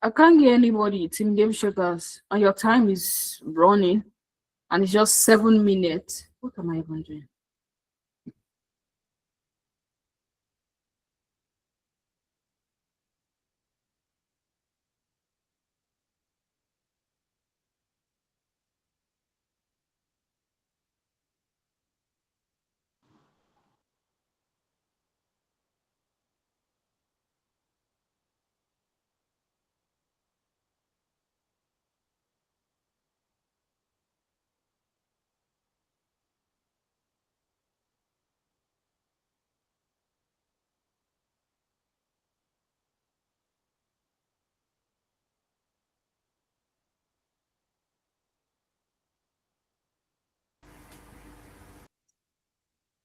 I can't get anybody. Team Game Shakers, and your time is running, and it's just 7 minutes. What am I even doing?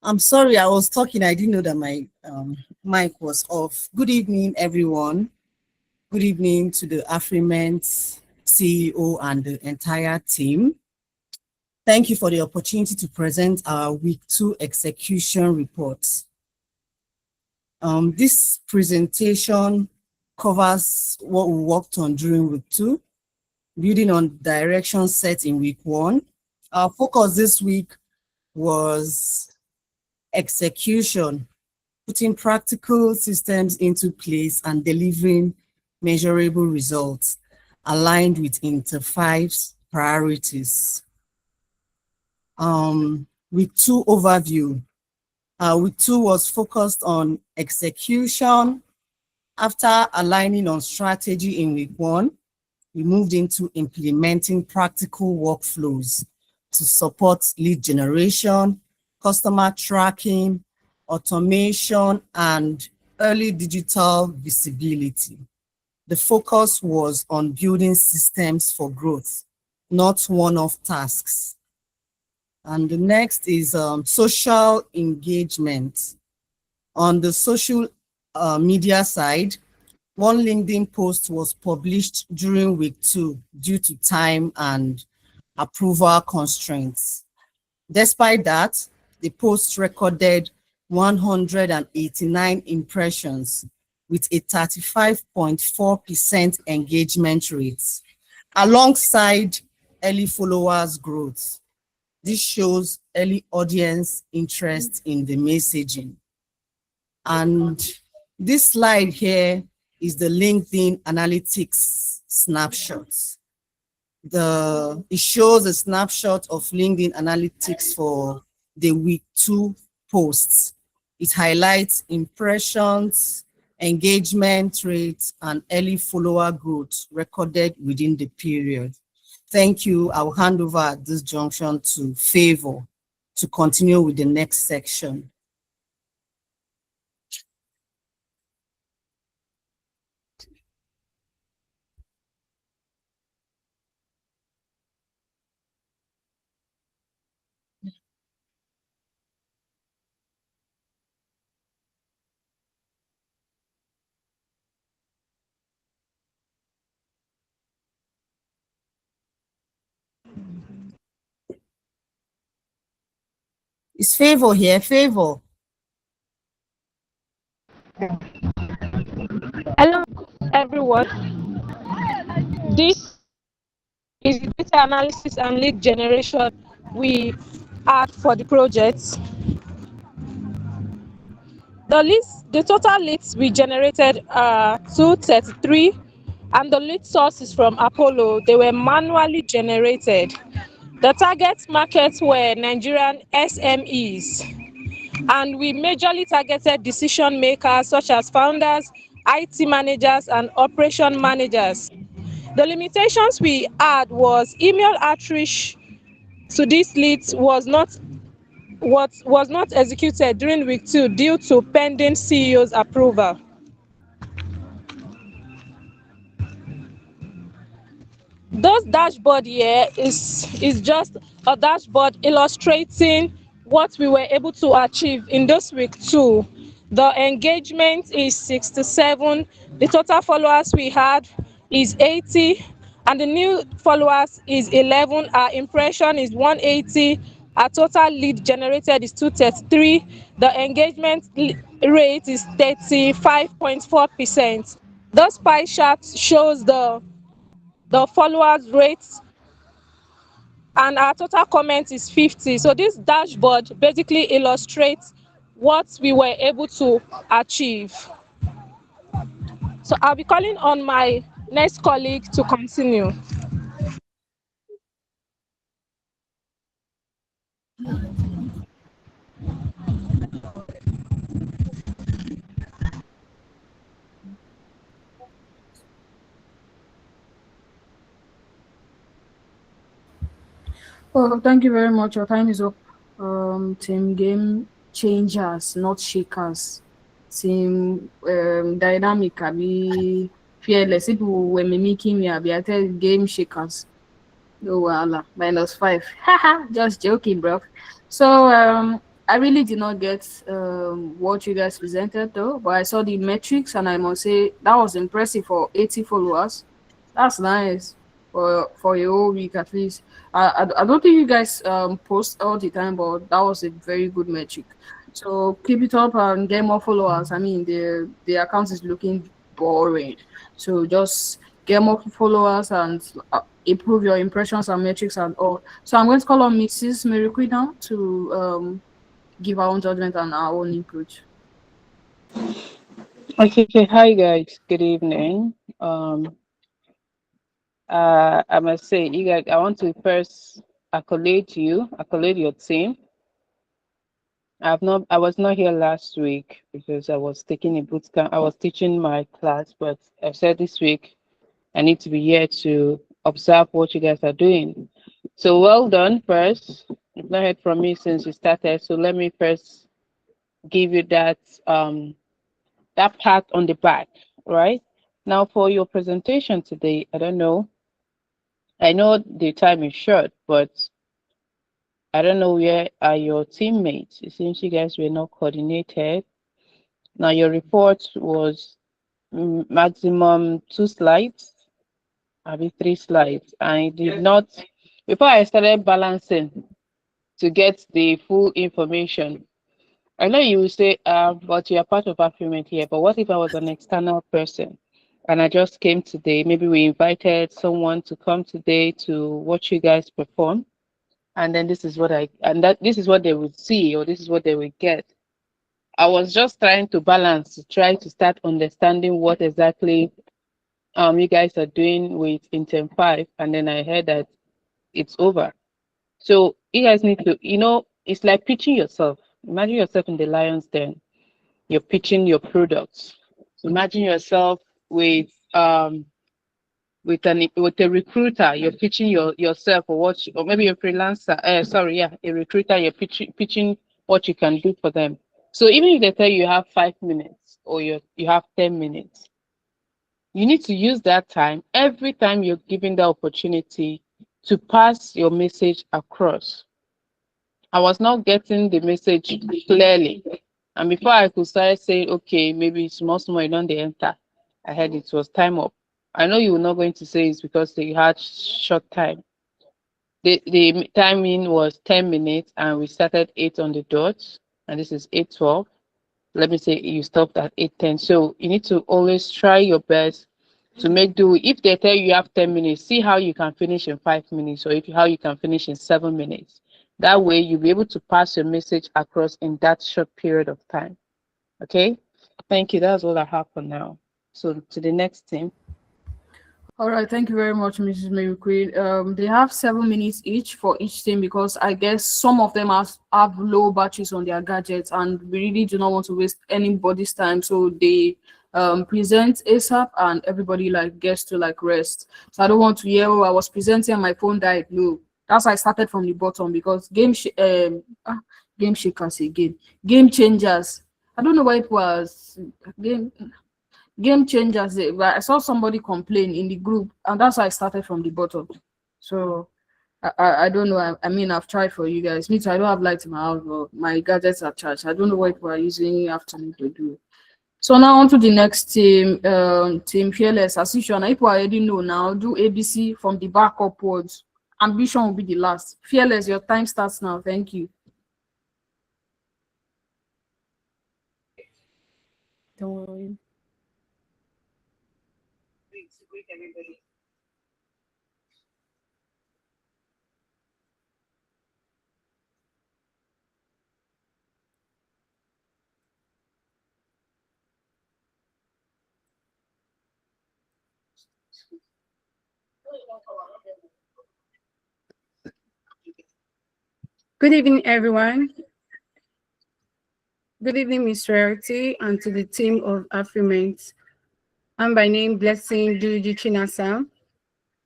I'm sorry, I was talking. I didn't know that my mic was off. Good evening, everyone. Good evening to the Afriment CEO and the entire team. Thank you for the opportunity to present our week 2 execution report. This presentation covers what we worked on during week 2, building on direction set in week 1. Our focus this week was execution, putting practical systems into place and delivering measurable results aligned with Inter5's priorities. Week 2 overview. Week 2 was focused on execution. After aligning on strategy in week 1, we moved into implementing practical workflows to support lead generation, customer tracking, automation, and early digital visibility. The focus was on building systems for growth, not one-off tasks. And the next is social engagement. On the social media side, one LinkedIn post was published during week 2 due to time and approval constraints. Despite that, the post recorded 189 impressions with a 35.4% engagement rate, alongside early followers growth. This shows early audience interest in the messaging. And this slide here is the LinkedIn analytics snapshots. It shows a snapshot of LinkedIn analytics for the week 2 posts. It highlights impressions, engagement rates, and early follower growth recorded within the period. Thank you. I'll hand over at this junction to Favor to continue with the next section. Is Favor here? Favor. Hello, everyone. This is the data analysis and lead generation we had for the project. The total leads we generated are 233, and the lead sources from Apollo, they were manually generated. The target markets were Nigerian SMEs, and we majorly targeted decision makers such as founders, IT managers, and operation managers. The limitations we had was email outreach to these leads was not executed during week 2 due to pending CEO's approval. Those dashboard here is just a dashboard illustrating what we were able to achieve in this week 2. The engagement is 67, the total followers we had is 80, and the new followers is 11. Our impression is 180. Our total lead generated is 233. The engagement rate is 35.4%. Those pie charts shows the followers rates, and our total comment is 50. So this dashboard basically illustrates what we were able to achieve. So I'll be calling on my next colleague to continue. Oh, thank you very much. Your time is up. Team game changers, not shakers. Team dynamic, be fearless. People were mimicking me, I tell game shakers. Oh, voila, -5. Haha, just joking, bro. So I really did not get what you guys presented though, but I saw the metrics and I must say that was impressive for 80 followers. That's nice for your whole week at least. I don't think you guys post all the time, but that was a very good metric. So keep it up and get more followers. I mean, the account is looking boring, so just get more followers and improve your impressions and metrics and all. So I'm going to call on Mrs. Mary Queen now to give our own judgment and our own input. Okay, hi guys. Good evening. I must say, you guys, I want to first accolade your team. I was not here last week because I was taking a boot camp. I was teaching my class, but I said this week I need to be here to observe what you guys are doing. So well done first. You've not heard from me since you started, so let me first give you that pat on the back, right? Now for your presentation today, I don't know. I know the time is short, but I don't know where are your teammates. It seems you guys were not coordinated. Now your report was maximum 2 slides, maybe 3 slides. I did not, before I started balancing to get the full information, I know you will say, but you're part of Afriment here, but what if I was an external person and I just came today? Maybe we invited someone to come today to watch you guys perform. And then this is what this is what they would see, or this is what they would get. I was just trying to balance, to try to start understanding what exactly you guys are doing with Intent 5, and then I heard that it's over. So you guys need to, it's like pitching yourself. Imagine yourself in the lion's den. You're pitching your products. Imagine yourself with a recruiter. You're pitching yourself or or maybe a freelancer. A recruiter. You're pitching what you can do for them. So even if they tell you have 5 minutes or you have 10 minutes, you need to use that time every time you're given the opportunity to pass your message across. I was not getting the message clearly. And before I could start saying, okay, maybe small, small, you don't they enter, I heard it was time up. I know you were not going to say it's because they had short time. The timing was 10 minutes and we started 8 on the dot, and this is 8:12. Let me say you stopped at 8:10. So you need to always try your best to make do. If they tell you have 10 minutes, see how you can finish in 5 minutes, or how you can finish in 7 minutes. That way you'll be able to pass your message across in that short period of time. Okay, thank you. That's all I have for now. So to the next team. All right, thank you very much, Mrs. Mary Queen. They have 7 minutes each for each team because I guess some of them have low batteries on their gadgets, and we really do not want to waste anybody's time. So they present ASAP, and everybody like gets to like rest. So I don't want to hear, oh, I was presenting and my phone died. No, that's why I started from the bottom because game shakers again, game changers. I don't know why it was game changers. But I saw somebody complain in the group, and that's why I started from the bottom. So I don't know. I mean, I've tried for you guys. Me too. I don't have light in my house, but my gadgets are charged. I don't know what people are using afternoon to do. So now on to the next team, Team Fearless. As usual, now people already know now. Do ABC from the back upwards. Ambition will be the last. Fearless, your time starts now. Thank you. Don't worry. Good evening, everyone. Good evening, Ms. Rarity, and to the team of Afriment. I'm by name Blessing Duruji Chinasa.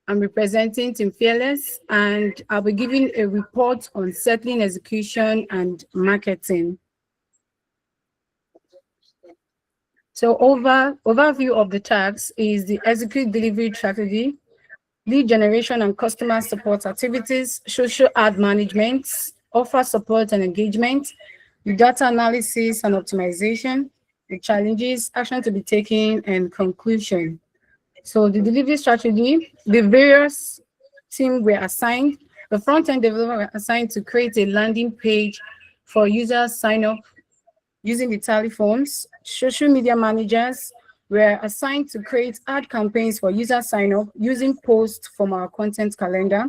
I'm representing Team Fearless, and I'll be giving a report on settling execution and marketing. So overview of the tasks is the execute delivery strategy, lead generation and customer support activities, social ad management, offer support and engagement, the data analysis and optimization, the challenges, action to be taken, and conclusion. So the delivery strategy, the various teams were assigned. The front-end developer were assigned to create a landing page for users sign up using the telephones. Social media managers were assigned to create ad campaigns for user sign up using posts from our content calendar.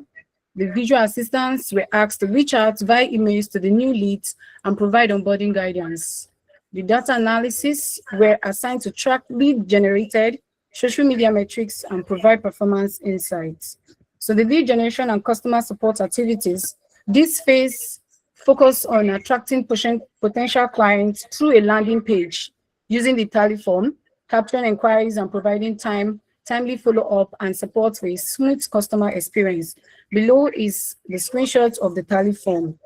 The visual assistants were asked to reach out via emails to the new leads and provide onboarding guidance. The data analysis were assigned to track lead generated, social media metrics, and provide performance insights. So the lead generation and customer support activities, this phase focus on attracting potential clients through a landing page using the telephone, capturing inquiries and providing timely follow-up and support for a smooth customer experience. Below is the screenshot of the telephone.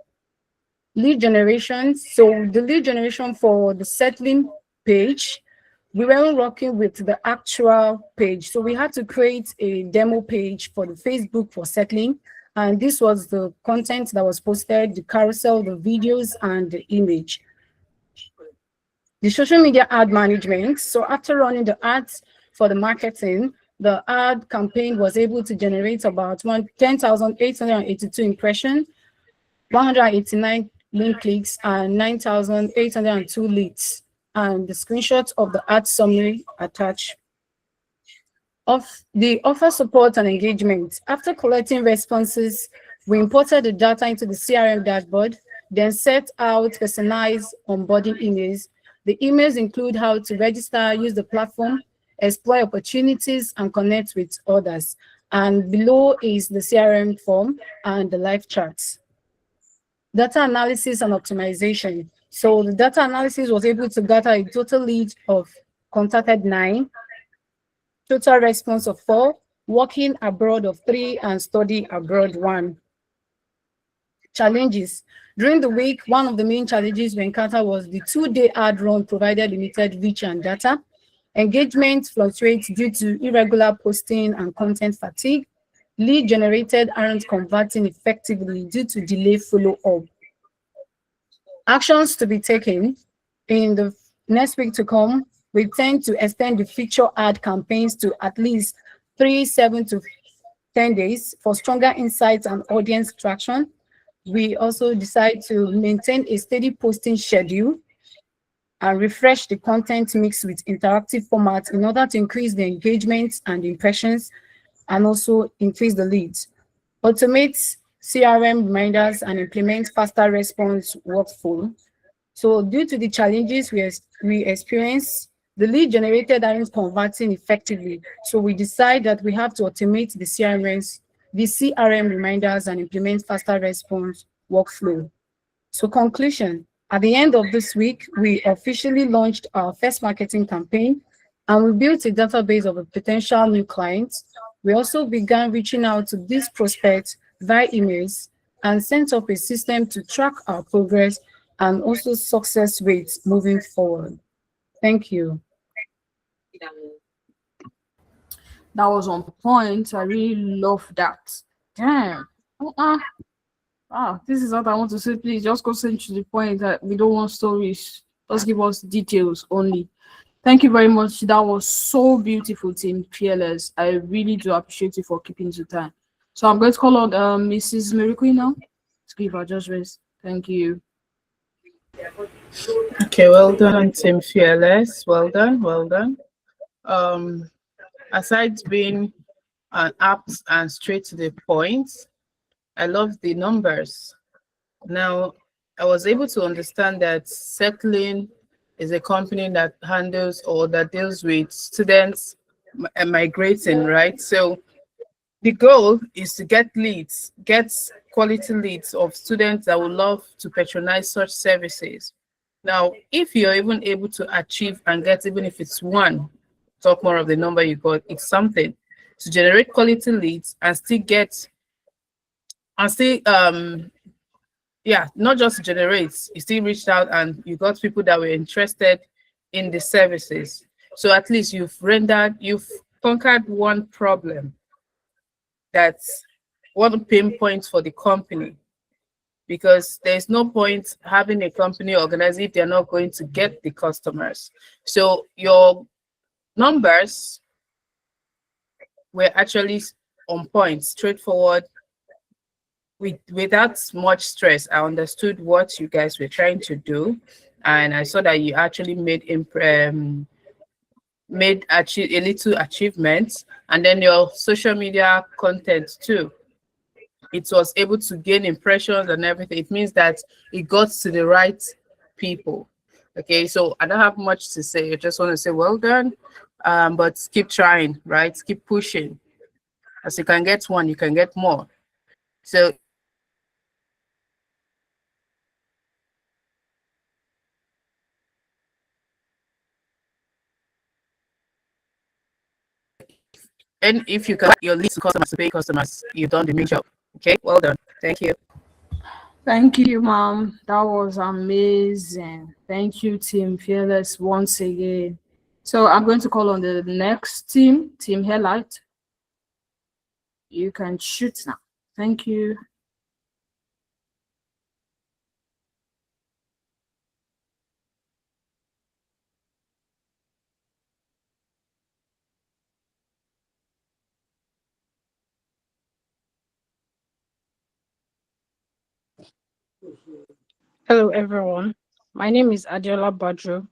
Lead generation. So the lead generation for the settling page, we weren't working with the actual page. So we had to create a demo page for the Facebook for settling. And this was the content that was posted, the carousel, the videos, and the image. The social media ad management. So after running the ads for the marketing, the ad campaign was able to generate about 10,882 impressions, 189 link clicks, and 9,802 leads. And the screenshot of the ad summary attached. Of the offer support and engagement. After collecting responses, we imported the data into the CRM dashboard, then set out personalized onboarding emails. The emails include how to register, use the platform, explore opportunities, and connect with others. And below is the CRM form and the live charts. Data analysis and optimization. So the data analysis was able to gather a total lead of contacted 9, total response of 4, working abroad of 3, and study abroad 1. Challenges. During the week, one of the main challenges we encountered was the 2-day ad run provided limited reach and data. Engagement fluctuates due to irregular posting and content fatigue. Lead generated aren't converting effectively due to delayed follow-up. Actions to be taken. In the next week to come, we tend to extend the feature ad campaigns to at least 7 to 10 days for stronger insights and audience traction. We also decide to maintain a steady posting schedule and refresh the content mix with interactive formats in order to increase the engagement and impressions and also increase the leads. Automate CRM reminders and implement faster response workflow. So due to the challenges we experience, the lead generated aren't converting effectively. So we decide that we have to automate the CRM reminders and implement faster response workflow. So conclusion, at the end of this week, we officially launched our first marketing campaign and we built a database of potential new clients. We also began reaching out to these prospects via emails and sent up a system to track our progress and also success rates moving forward. Thank you. That was on point. I really love that. Damn. This is what I want to say. Please just go straight to the point. That we don't want stories. Just give us details only. Thank you very much. That was so beautiful, Team Fearless. I really do appreciate you for keeping to time. So I'm going to call on Mrs. Miracle now to give our judgments. Thank you. Okay, well done, Team Fearless. Well done, well done. aside being apt and straight to the point, I love the numbers. Now, I was able to understand that Settling is a company that handles or that deals with students migrating, right? So the goal is to get leads, get quality leads of students that would love to patronize such services. Now, if you're even able to achieve and get, even if it's one, talk more of the number you got, it's something to generate quality leads and still get, and still, yeah, not just generate, you still reached out and you got people that were interested in the services. So at least you've conquered one problem, that's one pain point for the company, because there's no point having a company organized if they're not going to get the customers. So your numbers were actually on point, straightforward, without much stress. I understood what you guys were trying to do, and I saw that you actually made achieve a little achievement, and then your social media content too. It was able to gain impressions and everything. It means that it got to the right people. Okay, so I don't have much to say. I just want to say well done, but keep trying, right? Keep pushing. As you can get one, you can get more. So and if you can your lead to customers to pay customers, you've done the main job. Okay, well done. Thank you. Thank you, ma'am. That was amazing. Thank you, Team Fearless, once again. So I'm going to call on the next team, Team Hairlight. You can shoot now. Thank you. Hello, everyone. My name is Adiola Badru,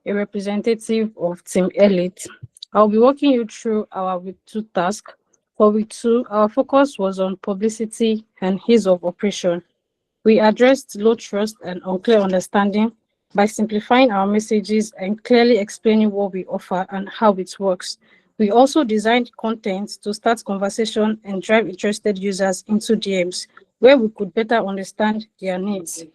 a representative of Team Elite. I'll be walking you through our week 2 task. For week 2, our focus was on publicity and ease of operation. We addressed low trust and unclear understanding by simplifying our messages and clearly explaining what we offer and how it works. We also designed content to start conversation and drive interested users into DMs where we could better understand their needs.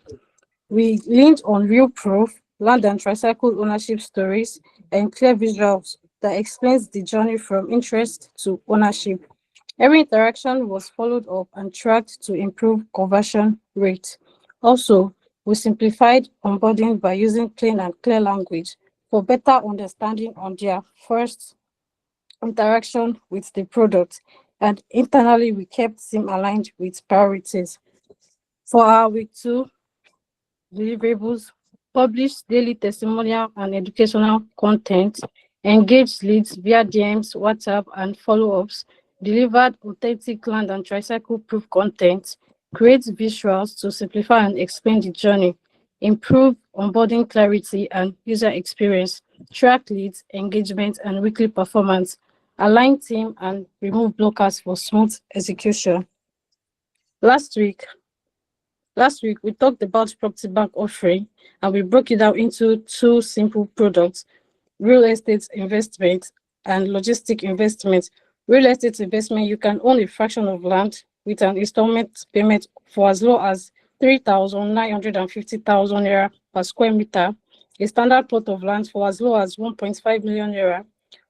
We leaned on real proof, land and tricycle ownership stories, and clear visuals that explains the journey from interest to ownership. Every interaction was followed up and tracked to improve conversion rate. Also, we simplified onboarding by using plain and clear language for better understanding on their first interaction with the product. And internally, we kept team aligned with priorities. For our week 2 deliverables, publish daily testimonial and educational content, engage leads via DMs, WhatsApp, and follow-ups, delivered authentic land and tricycle proof content, create visuals to simplify and explain the journey, improve onboarding clarity and user experience, track leads, engagement, and weekly performance, align team, and remove blockers for smooth execution. Last week, Last week, we talked about property bank offering and we broke it down into 2 simple products: real estate investment and logistic investment. Real estate investment, you can own a fraction of land with an installment payment for as low as 3,950,000 naira per square meter, a standard plot of land for as low as 1.5 million naira.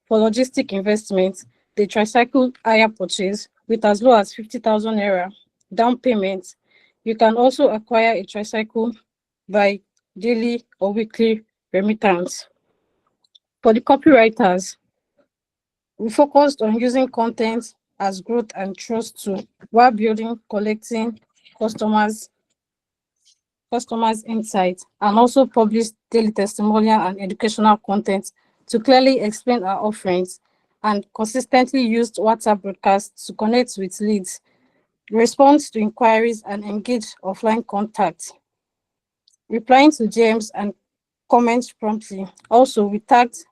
For logistic investment, the tricycle hire purchase with as low as 50,000 naira down payment. You can also acquire a tricycle by daily or weekly remittance. For the copywriters, we focused on using content as growth and trust tool while building, collecting customers insights, and also published daily testimonial and educational content to clearly explain our offerings, and consistently used WhatsApp broadcasts to connect with leads, respond to inquiries, and engage offline contacts, replying to DMs and comments promptly. Also, we tagged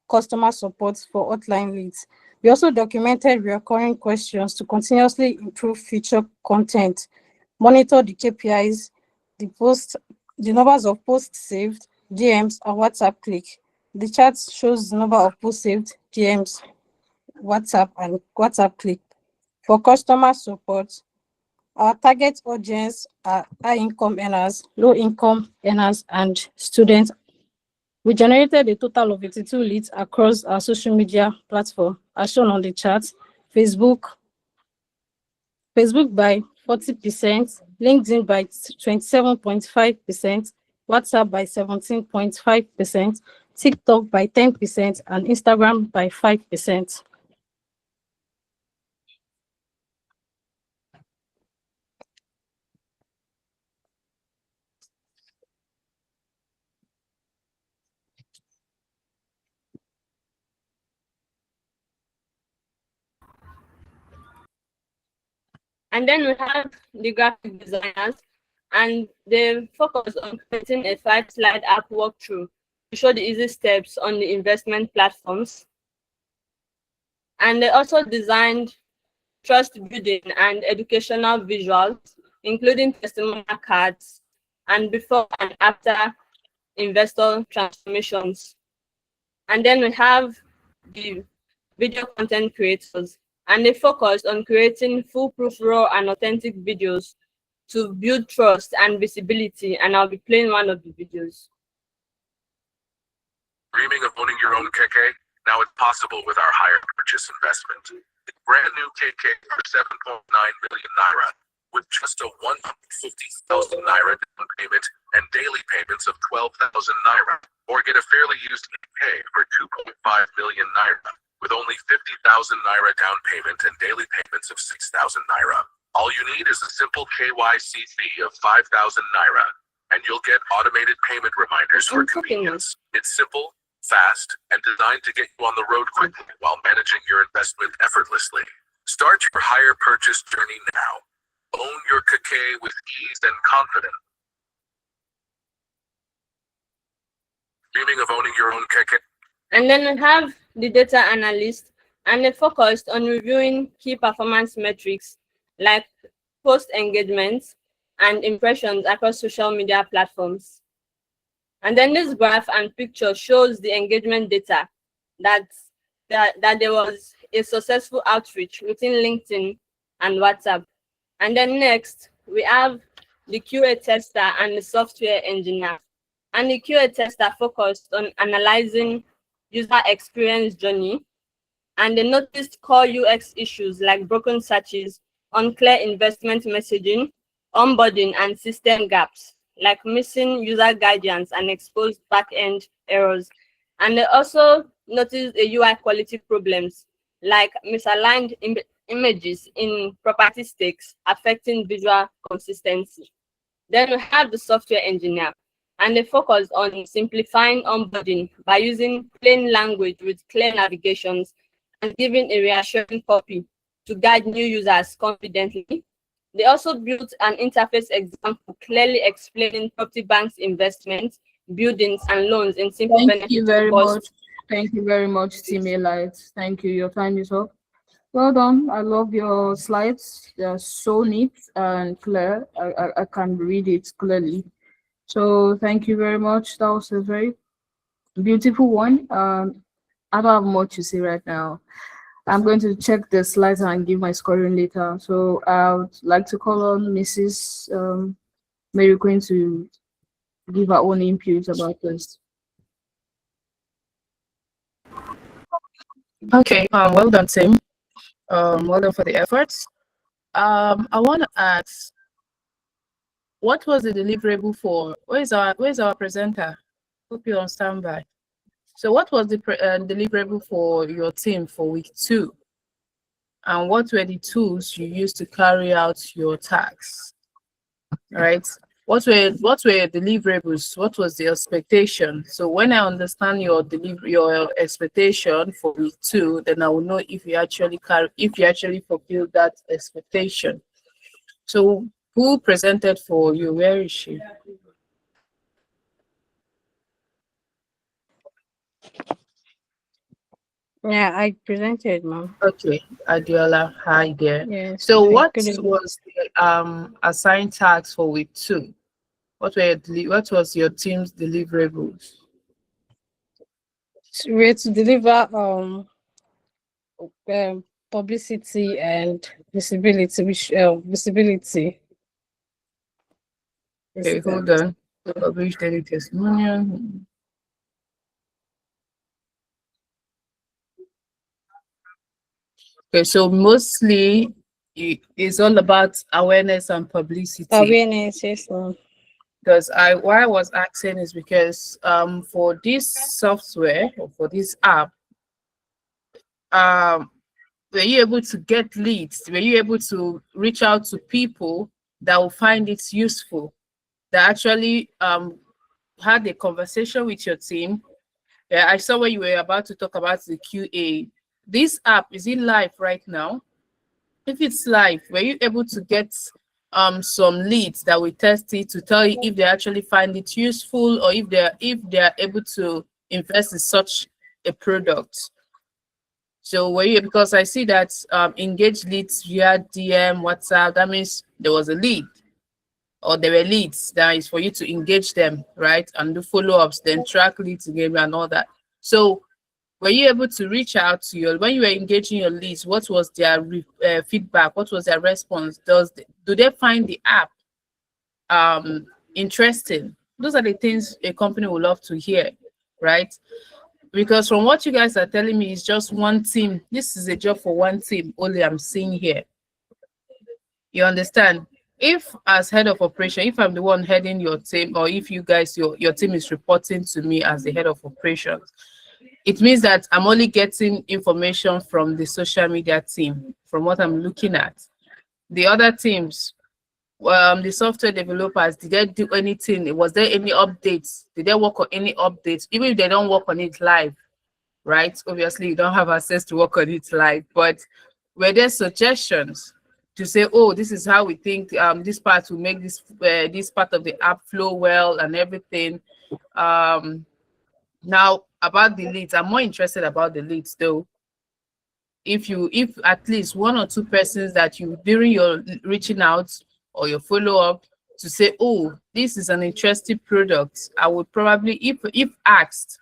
customer support for hotline leads. We also documented recurring questions to continuously improve feature content, monitor the KPIs, the numbers of posts saved, DMs, and WhatsApp click. The chart shows the number of posts saved, DMs, WhatsApp, and WhatsApp click. For customer support, our target audience are high-income earners, low-income earners, and students. We generated a total of 82 leads across our social media platform, as shown on the chart. Facebook by 40%, LinkedIn by 27.5%, WhatsApp by 17.5%, TikTok by 10%, and Instagram by 5%. And then we have the graphic designers, and they focus on creating a 5-slide app walkthrough to show the easy steps on the investment platforms. And they also designed trust building and educational visuals, including testimonial cards and before and after investor transformations. And then we have the video content creators, and they focus on creating foolproof, raw, and authentic videos to build trust and visibility. And I'll be playing one of the videos. Dreaming of owning your own KK? Now it's possible with our hire purchase investment. It's brand new KK for 7.9 million naira, with just a 150,000 naira down payment and daily payments of 12,000 naira, or get a fairly used KK for 2.5 million naira, with only 50,000 naira down payment and daily payments of 6,000 naira. All you need is a simple KYC fee of 5,000 naira, and you'll get automated payment reminders for convenience. It's simple, fast, and designed to get you on the road quickly while managing your investment effortlessly. Start your hire purchase journey now. Own your KK with ease and confidence. Dreaming of owning your own KK? And then we have the data analyst, and they focused on reviewing key performance metrics like post engagement and impressions across social media platforms. And then this graph and picture shows the engagement data that there was a successful outreach within LinkedIn and WhatsApp. And then next, we have the QA tester and the software engineer. And the QA tester focused on analyzing user experience journey, and they noticed core UX issues like broken searches, unclear investment messaging, onboarding, and system gaps like missing user guidance and exposed back-end errors. And they also noticed a UI quality problems like misaligned images in property stakes affecting visual consistency. Then we have the software engineer, and they focus on simplifying onboarding by using plain language with clear navigations and giving a reassuring copy to guide new users confidently. They also built an interface example clearly explaining property banks' investments, buildings, and loans in simple benefits. Thank you very much. Thank you very much, Team Elite. Thank you. Your time is up. Well done. I love your slides. They're so neat and clear. I can read it clearly. So thank you very much. That was a very beautiful one. I don't have much to say right now. I'm going to check the slides and give my scoring later. So I would like to call on Mrs. Mary Queen to give her own input about this. Okay, well done, Tim. Well done for the efforts. I want to ask, what was the deliverable for? Where's our presenter? Hope you're on standby. So what was the deliverable for your team for week 2? And what were the tools you used to carry out your tasks? All right. What were deliverables? What was the expectation? So when I understand your expectation for week 2, then I will know if you actually fulfilled that expectation. So who presented for you? Where is she? Yeah, I presented, ma'am. Okay, Adiola, hi there. Yes. So Hi, what good evening. was the assigned tasks for week 2? What was your team's deliverables? We're to deliver publicity and visibility, which visibility. Okay, hold on. Publish daily testimonial. Okay, so mostly it's all about awareness and publicity. Awareness, yes, ma'am. Because why I was asking is because for this software or for this app, um were you able to get leads? Were you able to reach out to people that will find it useful, that actually had a conversation with your team? Yeah, I saw when you were about to talk about the QA. This app, is it live right now? If it's live, were you able to get some leads that will test it to tell you if they actually find it useful, or if they're able to invest in such a product? So were you, because I see that engage leads via DM, WhatsApp, that means there was a lead or there were leads that is for you to engage them, right? And do follow-ups, then track leads again and all that. So were you able to reach out to when you were engaging your leads, what was their feedback? What was their response? Do they find the app interesting? Those are the things a company would love to hear, right? Because from what you guys are telling me, it's just one team. This is a job for one team only I'm seeing here. You understand? If as head of operation, if I'm the one heading your team, or if you guys, your team is reporting to me as the head of operations, it means that I'm only getting information from the social media team, from what I'm looking at. The other teams, the software developers, did they do anything? Was there any updates? Did they work on any updates? Even if they don't work on it live, right? Obviously, you don't have access to work on it live, but were there suggestions to say, oh, this is how we think this part will make this part of the app flow well and everything? Now, about the leads, I'm more interested about the leads though. If at least one or two persons that you, during your reaching out or your follow-up, to say, oh, this is an interesting product, I would probably, if asked,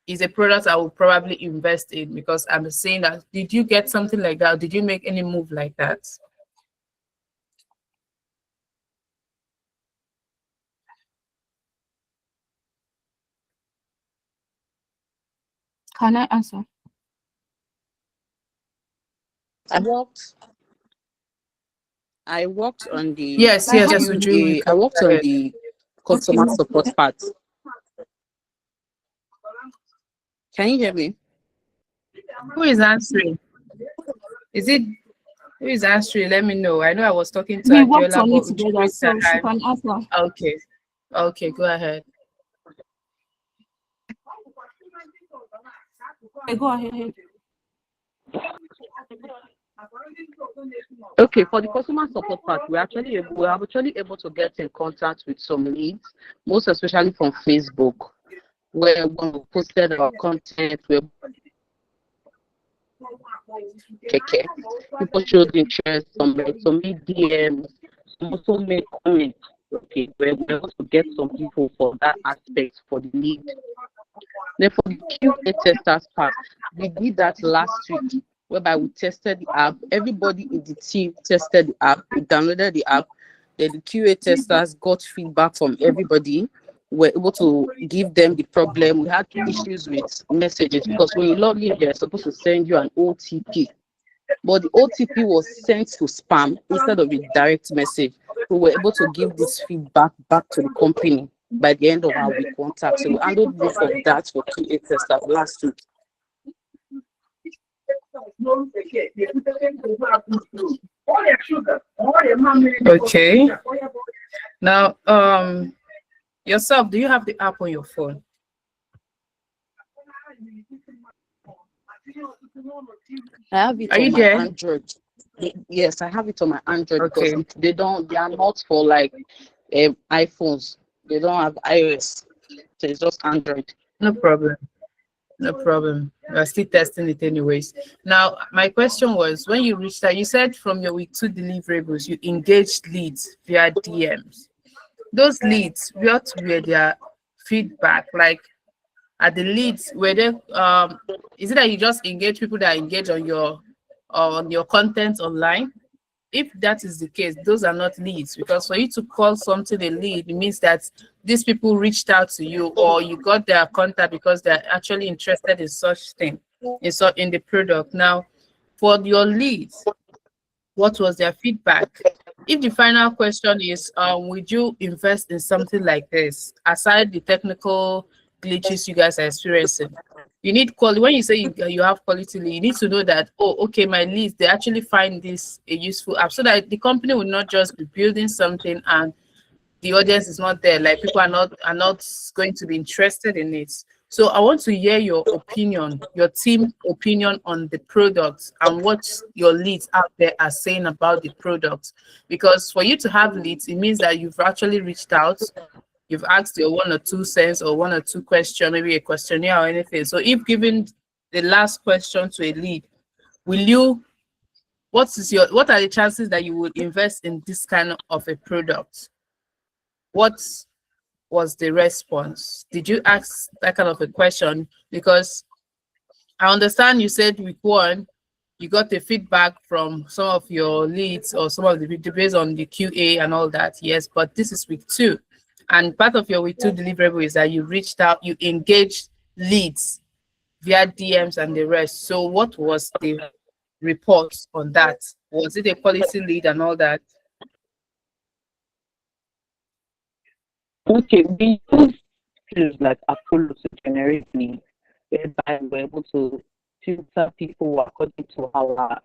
is a product I would probably invest in, because I'm saying that. Did you get something like that? Did you make any move like that? Can I answer? I worked on the Yes, Like, yes, Uju, you I can worked go on ahead. the customer support part. Can you hear me? Who is answering? Is it who is answering? Let me know. I know I was talking to we worked Adiola, on it but Uju together, raised her so she hand. can answer. Okay. Okay, go ahead. Okay, go ahead. Okay, for the customer support part, we're actually able to get in contact with some leads, most especially from Facebook, where when we posted our content, we okay, people showed interest, some made DMs, some also made comments. Okay, we're able to get some people for that aspect for the lead. Then for the QA testers part, we did that last week, whereby we tested the app. Everybody in the team tested the app. We downloaded the app. Then the QA testers got feedback from everybody. We're able to give them the problem. We had issues with messages because when you log in, they're supposed to send you an OTP. But the OTP was sent to spam instead of a direct message. We were able to give this feedback back to the company by the end of our week contact. So we handled most of that for QA testers last week. Okay. Now, yourself, do you have the app on your phone? I have it Are you on my there? Android. Yes, I have it on my Android Okay. because they are not for like iPhones. They don't have iOS. So it's just Android. No problem. No problem. We're still testing it anyways. Now, my question was, when you reached out, you said from your week 2 deliverables, you engaged leads via DMs. Those leads, what were their feedback? Like, are the leads, were they, is it that you just engage people that engage on your content online? If that is the case, those are not leads, because for you to call something a lead, it means that these people reached out to you or you got their contact because they're actually interested in such thing, in the product. Now, for your leads, what was their feedback? If the final question is, would you invest in something like this, aside the technical glitches you guys are experiencing? You need quality. When you say you have quality lead, you need to know that, oh, okay, my leads, they actually find this a useful app, so that the company will not just be building something and the audience is not there, like people are not going to be interested in it. So I want to hear your opinion, your team opinion on the product and what your leads out there are saying about the product. Because for you to have leads, it means that you've actually reached out, you've asked your 1 or 2 cents or 1 or 2 questions, maybe a questionnaire or anything. So if given the last question to a lead, will you, what are the chances that you would invest in this kind of a product? What was the response? Did you ask that kind of a question? Because I understand you said week 1, you got the feedback from some of your leads or some of the based on the QA and all that. Yes, but this is week 2. And part of your week 2 deliverable is that you reached out, you engaged leads via DMs and the rest. So what was the report on that? Was it a quality lead and all that? Okay, we use tools like Apollo to generate leads, whereby we're able to filter people according to our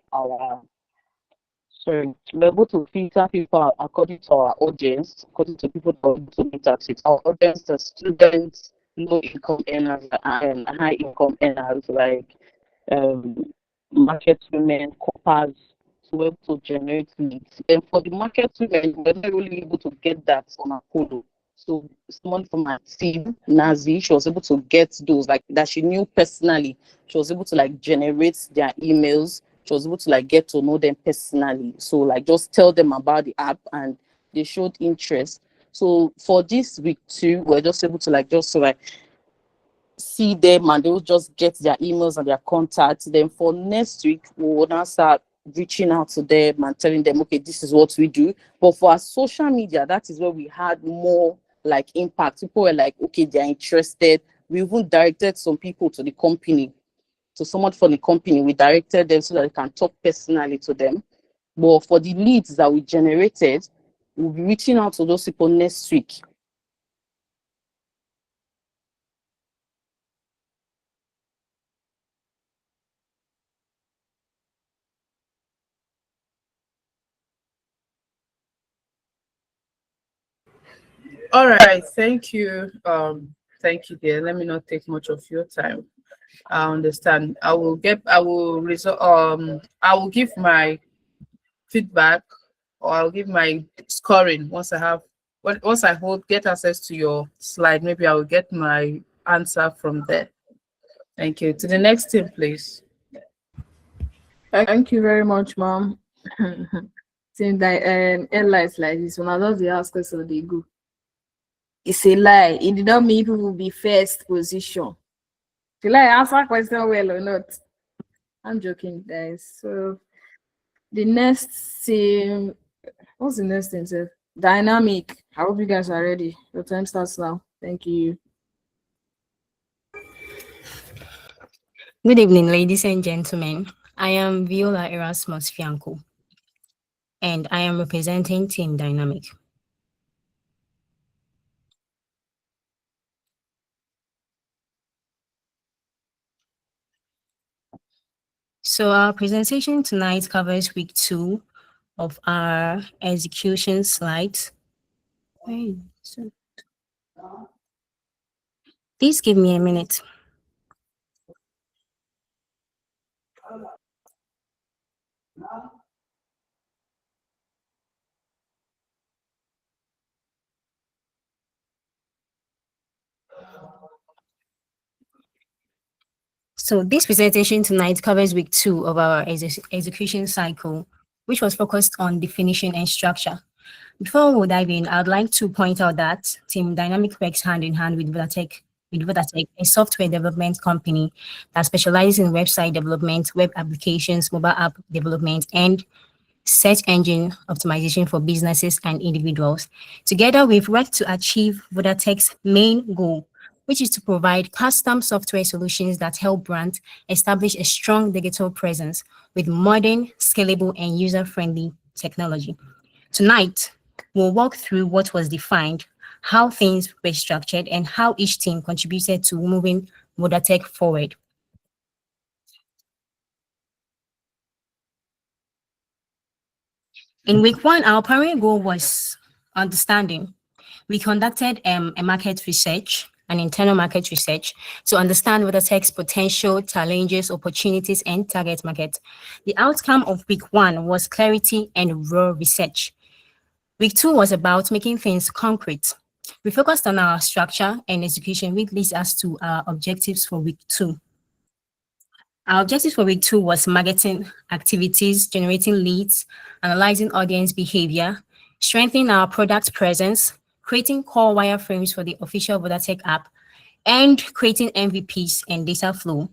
sorry, we're able to filter people according to our audience, according to people that want to interact with our audience, the students, low income earners, and high income earners, like um, market women, coppers, to be able to generate leads. And for the market women, we're not really able to get that on Apollo. So someone from my team, Nazi, she was able to get those like that she knew personally. She was able to like generate their emails. She was able to like get to know them personally. So like just tell them about the app and they showed interest. So for this week too, we're just able to like just so like see them and they'll just get their emails and their contacts. Then for next week, we will now start reaching out to them and telling them, okay, this is what we do. But for our social media, that is where we had more like impact. People were like, okay, they're interested. We even directed some people to the company, to someone from the company. We directed them so that they can talk personally to them. But for the leads that we generated, we'll be reaching out to those people next week. All right, thank you. Thank you, dear. Let me not take much of your time. I understand. I will give my feedback, or I'll give my scoring once I have, once I get access to your slide. Maybe I will get my answer from there. Thank you. To the next team, please. Thank you very much, ma'am. Since that airlines like this, when I just dey ask question, they go. It's a lie. It did not mean people will be first position. Will I answer question well or not? I'm joking, guys. So the next team, what's the next thing, sir? Dynamic. I hope you guys are ready. Your time starts now. Thank you. Good evening, ladies and gentlemen. I am Viola Erasmus Fianco, and I am representing Team Dynamic. So our presentation tonight covers week 2 of our execution slides. Please give me a minute. So this presentation tonight covers week 2 of our execution cycle, which was focused on definition and structure. Before we dive in, I'd like to point out that Team Dynamic works hand in hand with Vodatech, a software development company that specializes in website development, web applications, mobile app development, and search engine optimization for businesses and individuals. Together, we've worked to achieve Vodatech's main goal, which is to provide custom software solutions that help brands establish a strong digital presence with modern, scalable, and user-friendly technology. Tonight, we'll walk through what was defined, how things were structured, and how each team contributed to moving Vodatech forward. In week 1, our primary goal was understanding. We conducted a market research, an internal market research, to understand Vodatech's potential, challenges, opportunities, and target market. The outcome of week 1 was clarity and raw research. Week 2 was about making things concrete. We focused on our structure and execution, which leads us to our objectives for week 2. Our objectives for week 2 was marketing activities, generating leads, analyzing audience behavior, strengthening our product presence, creating core wireframes for the official Vodatech app, and creating MVPs and data flow.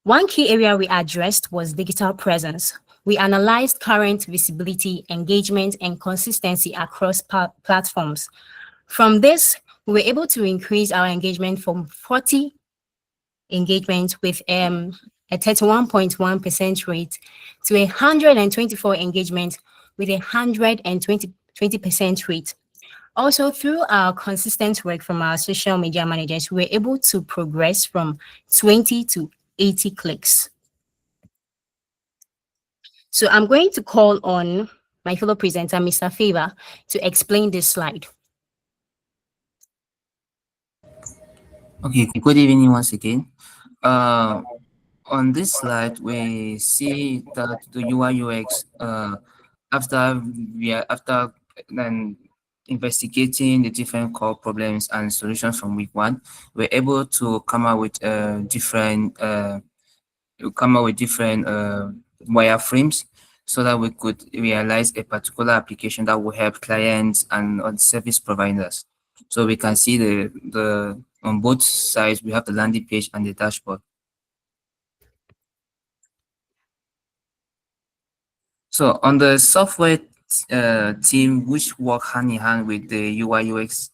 One key area we addressed was digital presence. We analyzed current visibility, engagement, and consistency across platforms. From this, we were able to increase our engagement from 40 engagement with a 31.1% rate to 124 engagement with 120% rate. Also, through our consistent work from our social media managers, we were able to progress from 20 to 80 clicks. So I'm going to call on my fellow presenter, Mr. Favor, to explain this slide. Okay, good evening once again. On this slide, we see that the UI UX, after then investigating the different core problems and solutions from week 1, we're able to come up with different wireframes so that we could realize a particular application that will help clients and service providers. So we can see the on both sides, we have the landing page and the dashboard. So on the software team, which work hand in hand with the UI UX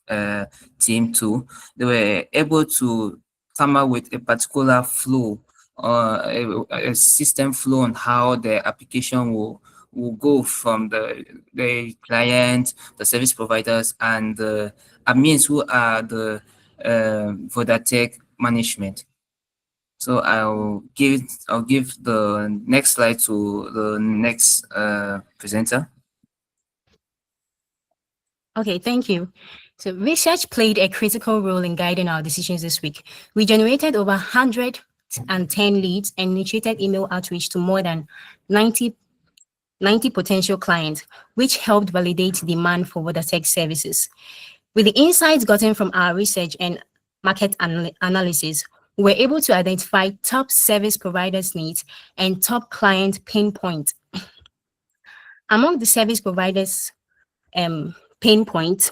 team too, they were able to come up with a particular flow, a system flow on how the application will go from the client, the service providers, and the admins who are the Vodatech management. So I'll give the next slide to the next presenter. Okay, thank you. So research played a critical role in guiding our decisions this week. We generated over 110 leads and initiated email outreach to more than 90 potential clients, which helped validate demand for Vodatech services. With the insights gotten from our research and market analysis, we were able to identify top service providers' needs and top client pain points. Among the service providers' pain points,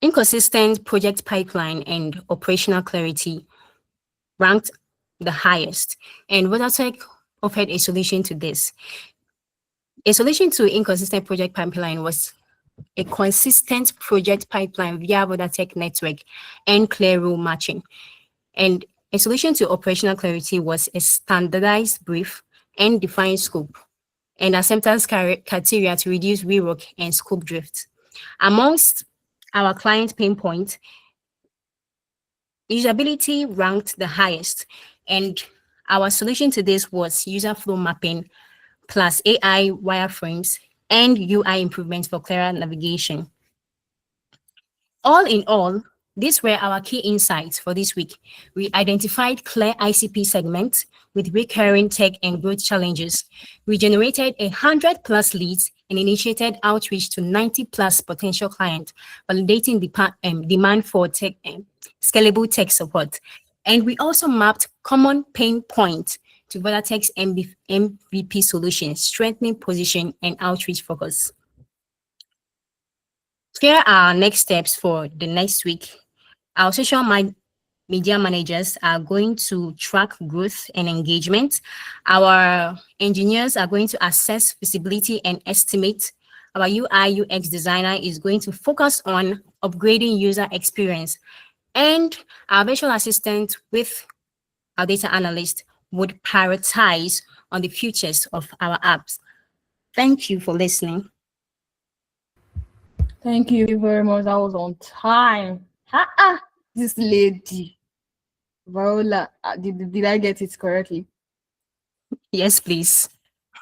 inconsistent project pipeline and operational clarity ranked the highest, and Vodatech offered a solution to this. A solution to inconsistent project pipeline was a consistent project pipeline via Vodatech network and clear rule matching. And a solution to operational clarity was a standardized brief and defined scope and acceptance criteria to reduce rework and scope drift. Amongst our client pain points, usability ranked the highest, and our solution to this was user flow mapping plus AI wireframes and UI improvements for clearer navigation. All in all, these were our key insights for this week. We identified clear ICP segments with recurring tech and growth challenges. We generated 100+ leads and initiated outreach to 90+ potential clients, validating the demand for tech scalable tech support. And we also mapped common pain points to Vertex MVP solutions, strengthening position and outreach focus. Here are next steps for the next week. Our social media managers are going to track growth and engagement. Our engineers are going to assess visibility and estimate. Our UI UX designer is going to focus on upgrading user experience. And our virtual assistant with our data analyst would prioritize on the futures of our apps. Thank you for listening. Thank you very much. That was on time. This lady, Viola, did I get it correctly? Yes, please.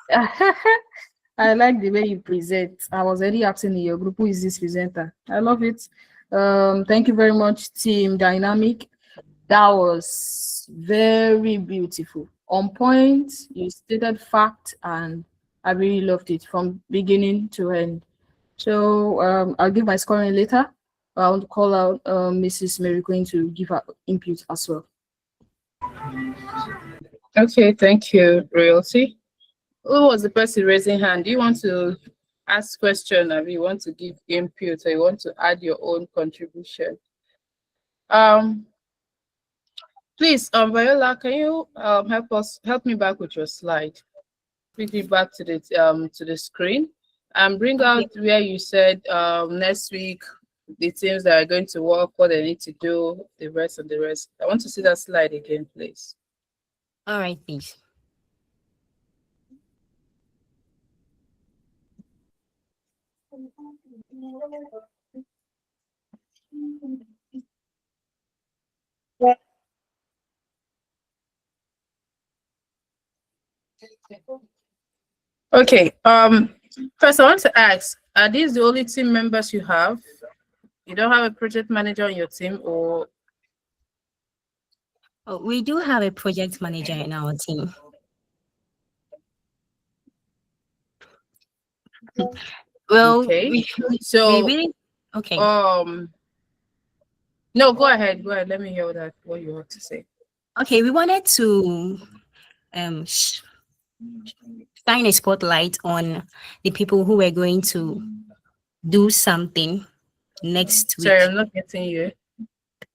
I like the way you present. I was already asking in your group, who is this presenter? I love it. Thank you very much, Team Dynamic. That was very beautiful. On point, you stated fact, and I really loved it from beginning to end. So I'll give my scoring later. I want to call out Mrs. Mary Queen to give her input as well. Okay, thank you, Royalty. Who was the person raising hand? Do you want to ask question, or you want to give input, or you want to add your own contribution? Please, Viola, can you help me back with your slide? Bring it back to the screen and bring out where you said next week the teams that are going to work, what they need to do, the rest and the rest. I want to see that slide again, please. All right, please. Okay. First, I want to ask: are these the only team members you have? You don't have a project manager on your team, or? Oh, we do have a project manager in our team. Well, okay. So we really okay. No, go ahead. Go ahead. Let me hear what you have to say. Okay, we wanted to shine a spotlight on the people who were going to do something next week. Sorry, I'm not getting you.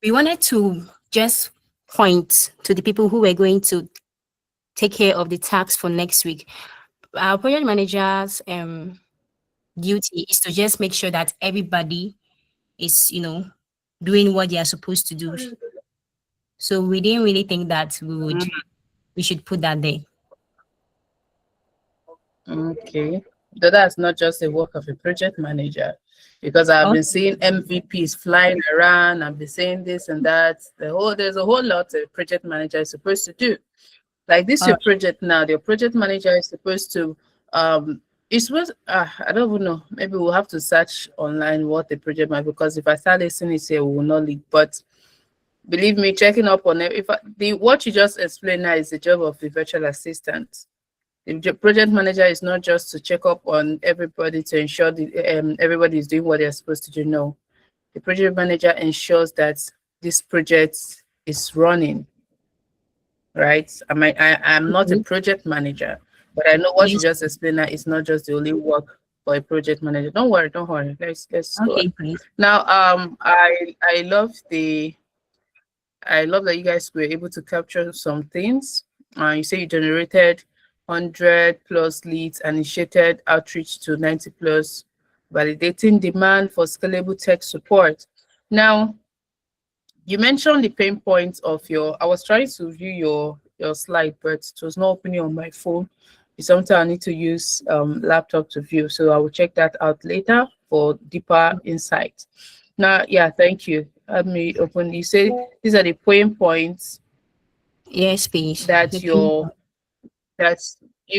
We wanted to just point to the people who were going to take care of the tasks for next week. Our project manager's duty is to just make sure that everybody is, doing what they are supposed to do. So we didn't really think that we should put that there. Okay. So that's not just the work of a project manager, because I've been seeing MVPs flying around. I've been saying this and that. There's a whole lot a project manager is supposed to do. Like this, your project now, your project manager is supposed to it's what I don't even know. Maybe we'll have to search online what the project might, because if I start listening here, we will not lead. But believe me, checking up on it. What you just explained now is the job of the virtual assistant. The project manager is not just to check up on everybody to ensure that everybody is doing what they're supposed to do. No, the project manager ensures that this project is running. Right? I'm not a project manager, but I know what you just explained. That it's not just the only work for a project manager. Don't worry. Let's go on. Now, I love that you guys were able to capture some things. You say you generated 100 plus leads and initiated outreach to 90 plus, validating demand for scalable tech support. Now, you mentioned the pain points of I was trying to view your slide, but it was not opening on my phone. Sometimes I need to use laptop to view, so I will check that out later for deeper insight. Now, yeah, thank you. Let me open. You say these are the pain points. Yes, please. That you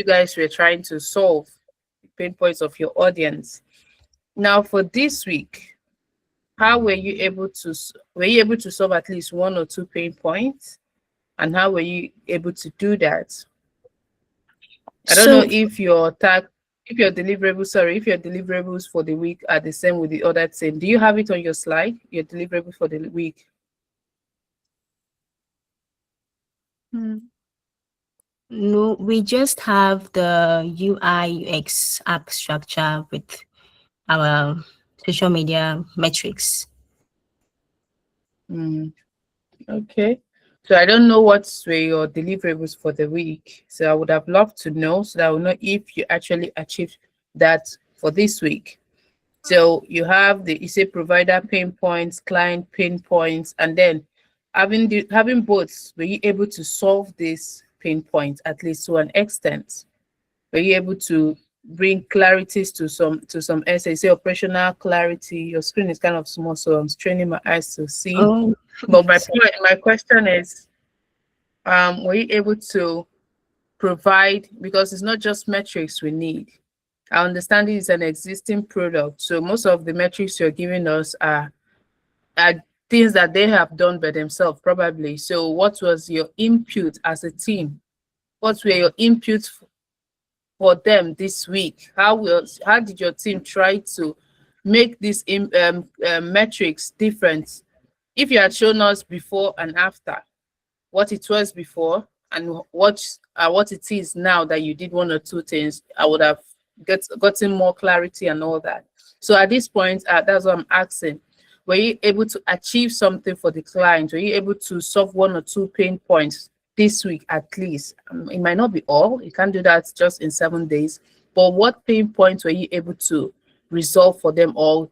guys were trying to solve, the pain points of your audience. Now, for this week, how were you able to solve at least one or two pain points, and how were you able to do that? I don't know if your deliverables for the week are the same with the other team. Do you have it on your slide, your deliverable for the week? No, we just have the UI UX app structure with our social media metrics. Okay. So I don't know what were your deliverables for the week. So I would have loved to know so that I will know if you actually achieved that for this week. So you have you say provider pain points, client pain points, and then having both, were you able to solve these pain points at least to an extent? Were you able to bring clarities to some essays, say operational clarity? Your screen is kind of small, so I'm straining my eyes to see. Oh, But my question is, were you able to provide, because it's not just metrics we need. I understand it is an existing product, so most of the metrics you're giving us are things that they have done by themselves, probably. So what was your input as a team? What were your inputs for them this week? How did your team try to make these metrics different? If you had shown us before and after, what it was before and what it is now that you did one or two things, I would have gotten more clarity and all that. So at this point, that's what I'm asking. Were you able to achieve something for the client? Were you able to solve one or two pain points this week at least? It might not be all. You can't do that just in 7 days. But what pain points were you able to resolve for them all?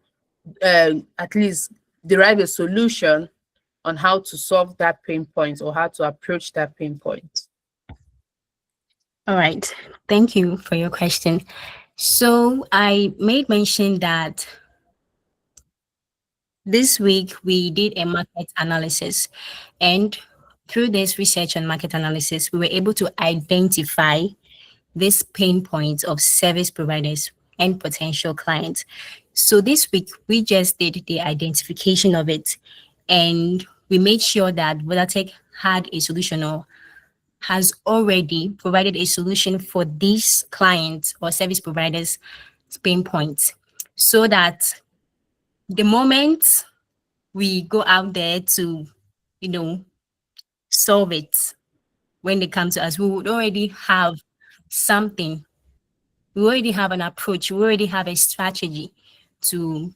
At least derive a solution on how to solve that pain point or how to approach that pain point. all right. Thank you for your question. So I made mention that this week we did a market analysis, and through this research and market analysis, we were able to identify this pain points of service providers and potential clients. So this week we just did the identification of it, and we made sure that Vodatech had a solution or has already provided a solution for these clients or service providers' pain points, so that the moment we go out there to, solve it, when they come to us, we would already have something. We already have an approach. We already have a strategy to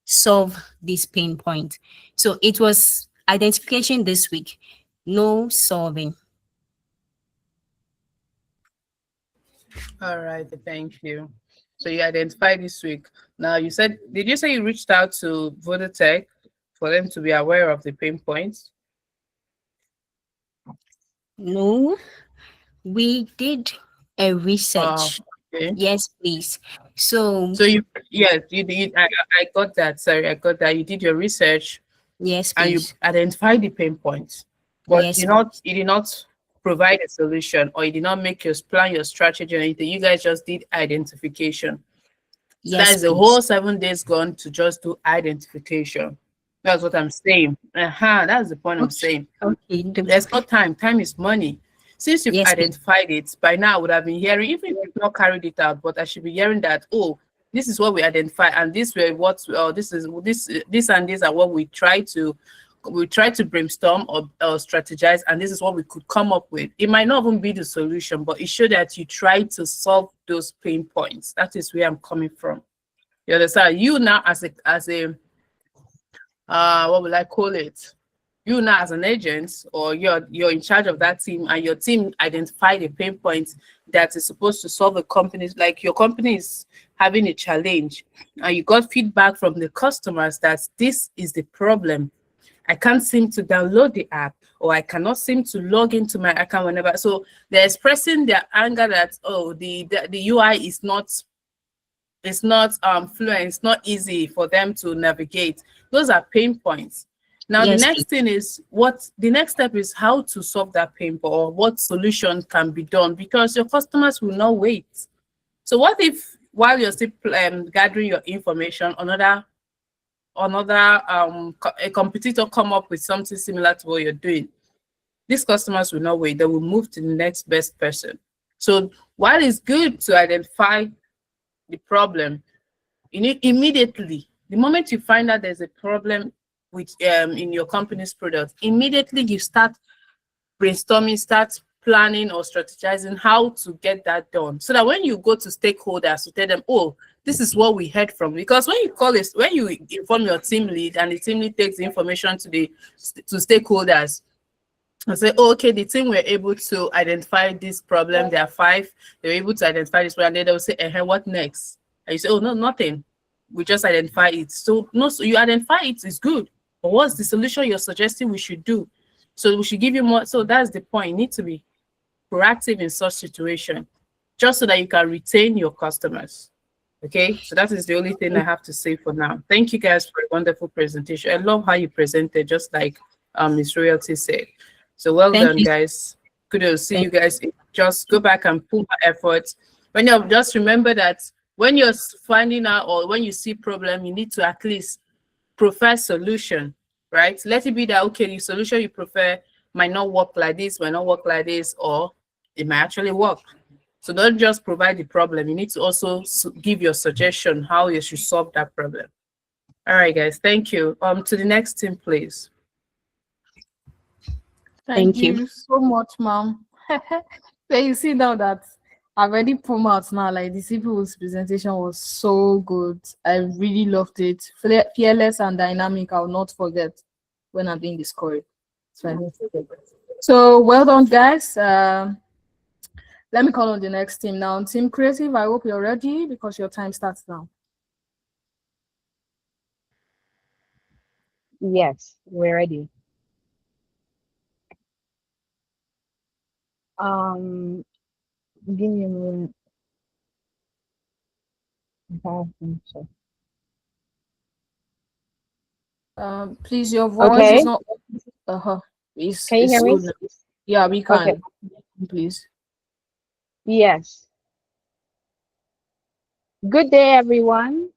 solve this pain point. So it was identification this week, no solving. All right, thank you. So you identified this week. Now did you say you reached out to Vodatech for them to be aware of the pain points? No, we did a research. Okay. Yes, please. So you did. I got that. Sorry, I got that. You did your research. Yes, and you please. identified the pain points, but Yes, you did not provide a solution, or you did not make your plan, your strategy, or anything. You guys just did identification. So that yes, is the whole 7 days gone to just do identification. That's what I'm saying. That's the point I'm saying. Okay. There's no time. Time is money. Since you've Yes, please. identified it, by now I would have been hearing, even if you've not carried it out, but I should be hearing that, oh, this is what we identify, and this way this and these are what we try to brainstorm or strategize, and this is what we could come up with. It might not even be the solution, but it showed that you try to solve those pain points. That is where I'm coming from. You understand? You now as a what will I call it? You now as an agent, or you're in charge of that team, and your team identified a pain point that is supposed to solve a company, like your company is having a challenge, and you got feedback from the customers that this is the problem. I can't seem to download the app, or I cannot seem to log into my account whenever. So they're expressing their anger that, oh, the UI is not fluent, it's not easy for them to navigate. Those are pain points. Now, Yes, the next step is how to solve that pain point, or what solution can be done, because your customers will not wait. So what if while you're still gathering your information, a competitor come up with something similar to what you're doing? These customers will not wait. They will move to the next best person. So while it's good to identify the problem, you need immediately, the moment you find out there's a problem with in your company's product, immediately you start brainstorming, start planning or strategizing how to get that done. So that when you go to stakeholders to tell them, oh, this is what we heard from, because when you call this, when you inform your team lead and the team lead takes the information to stakeholders and say, oh, okay, the team were able to identify this problem. There are 5. They were able to identify this one. And then they'll say, what next? And you say, oh, no, nothing. We just identify it. So no, so you identify it is good. But what's the solution you're suggesting we should do? So we should give you more. So that's the point. You need to be proactive in such situation, just so that you can retain your customers. Okay, so that is the only thing I have to say for now. Thank you guys for a wonderful presentation. I love how you presented, just like Miss Royalty said. So well Thank done, you. guys. Good to see you guys. Just go back and pull my efforts. When you just remember that when you're finding out or when you see problem, you need to at least prefer solution, right? Let it be that, okay, the solution you prefer might not work like this, might not work like this, or it might actually work. So don't just provide the problem. You need to also give your suggestion how you should solve that problem. All right, guys. Thank you. To the next team, please. Thank you so much, ma'am. So you see now that I've already pulled out now, like the people's presentation was so good. I really loved it. Fearless and dynamic, I will not forget when I'm doing the scoring. So well done, guys. Let me call on the next team now. Team Creative, I hope you're ready because your time starts now. Yes, we're ready. Give me a moment. Please, your voice is not. Can you hear me? Yeah, we can. Okay. Please. Yes. Good day, everyone.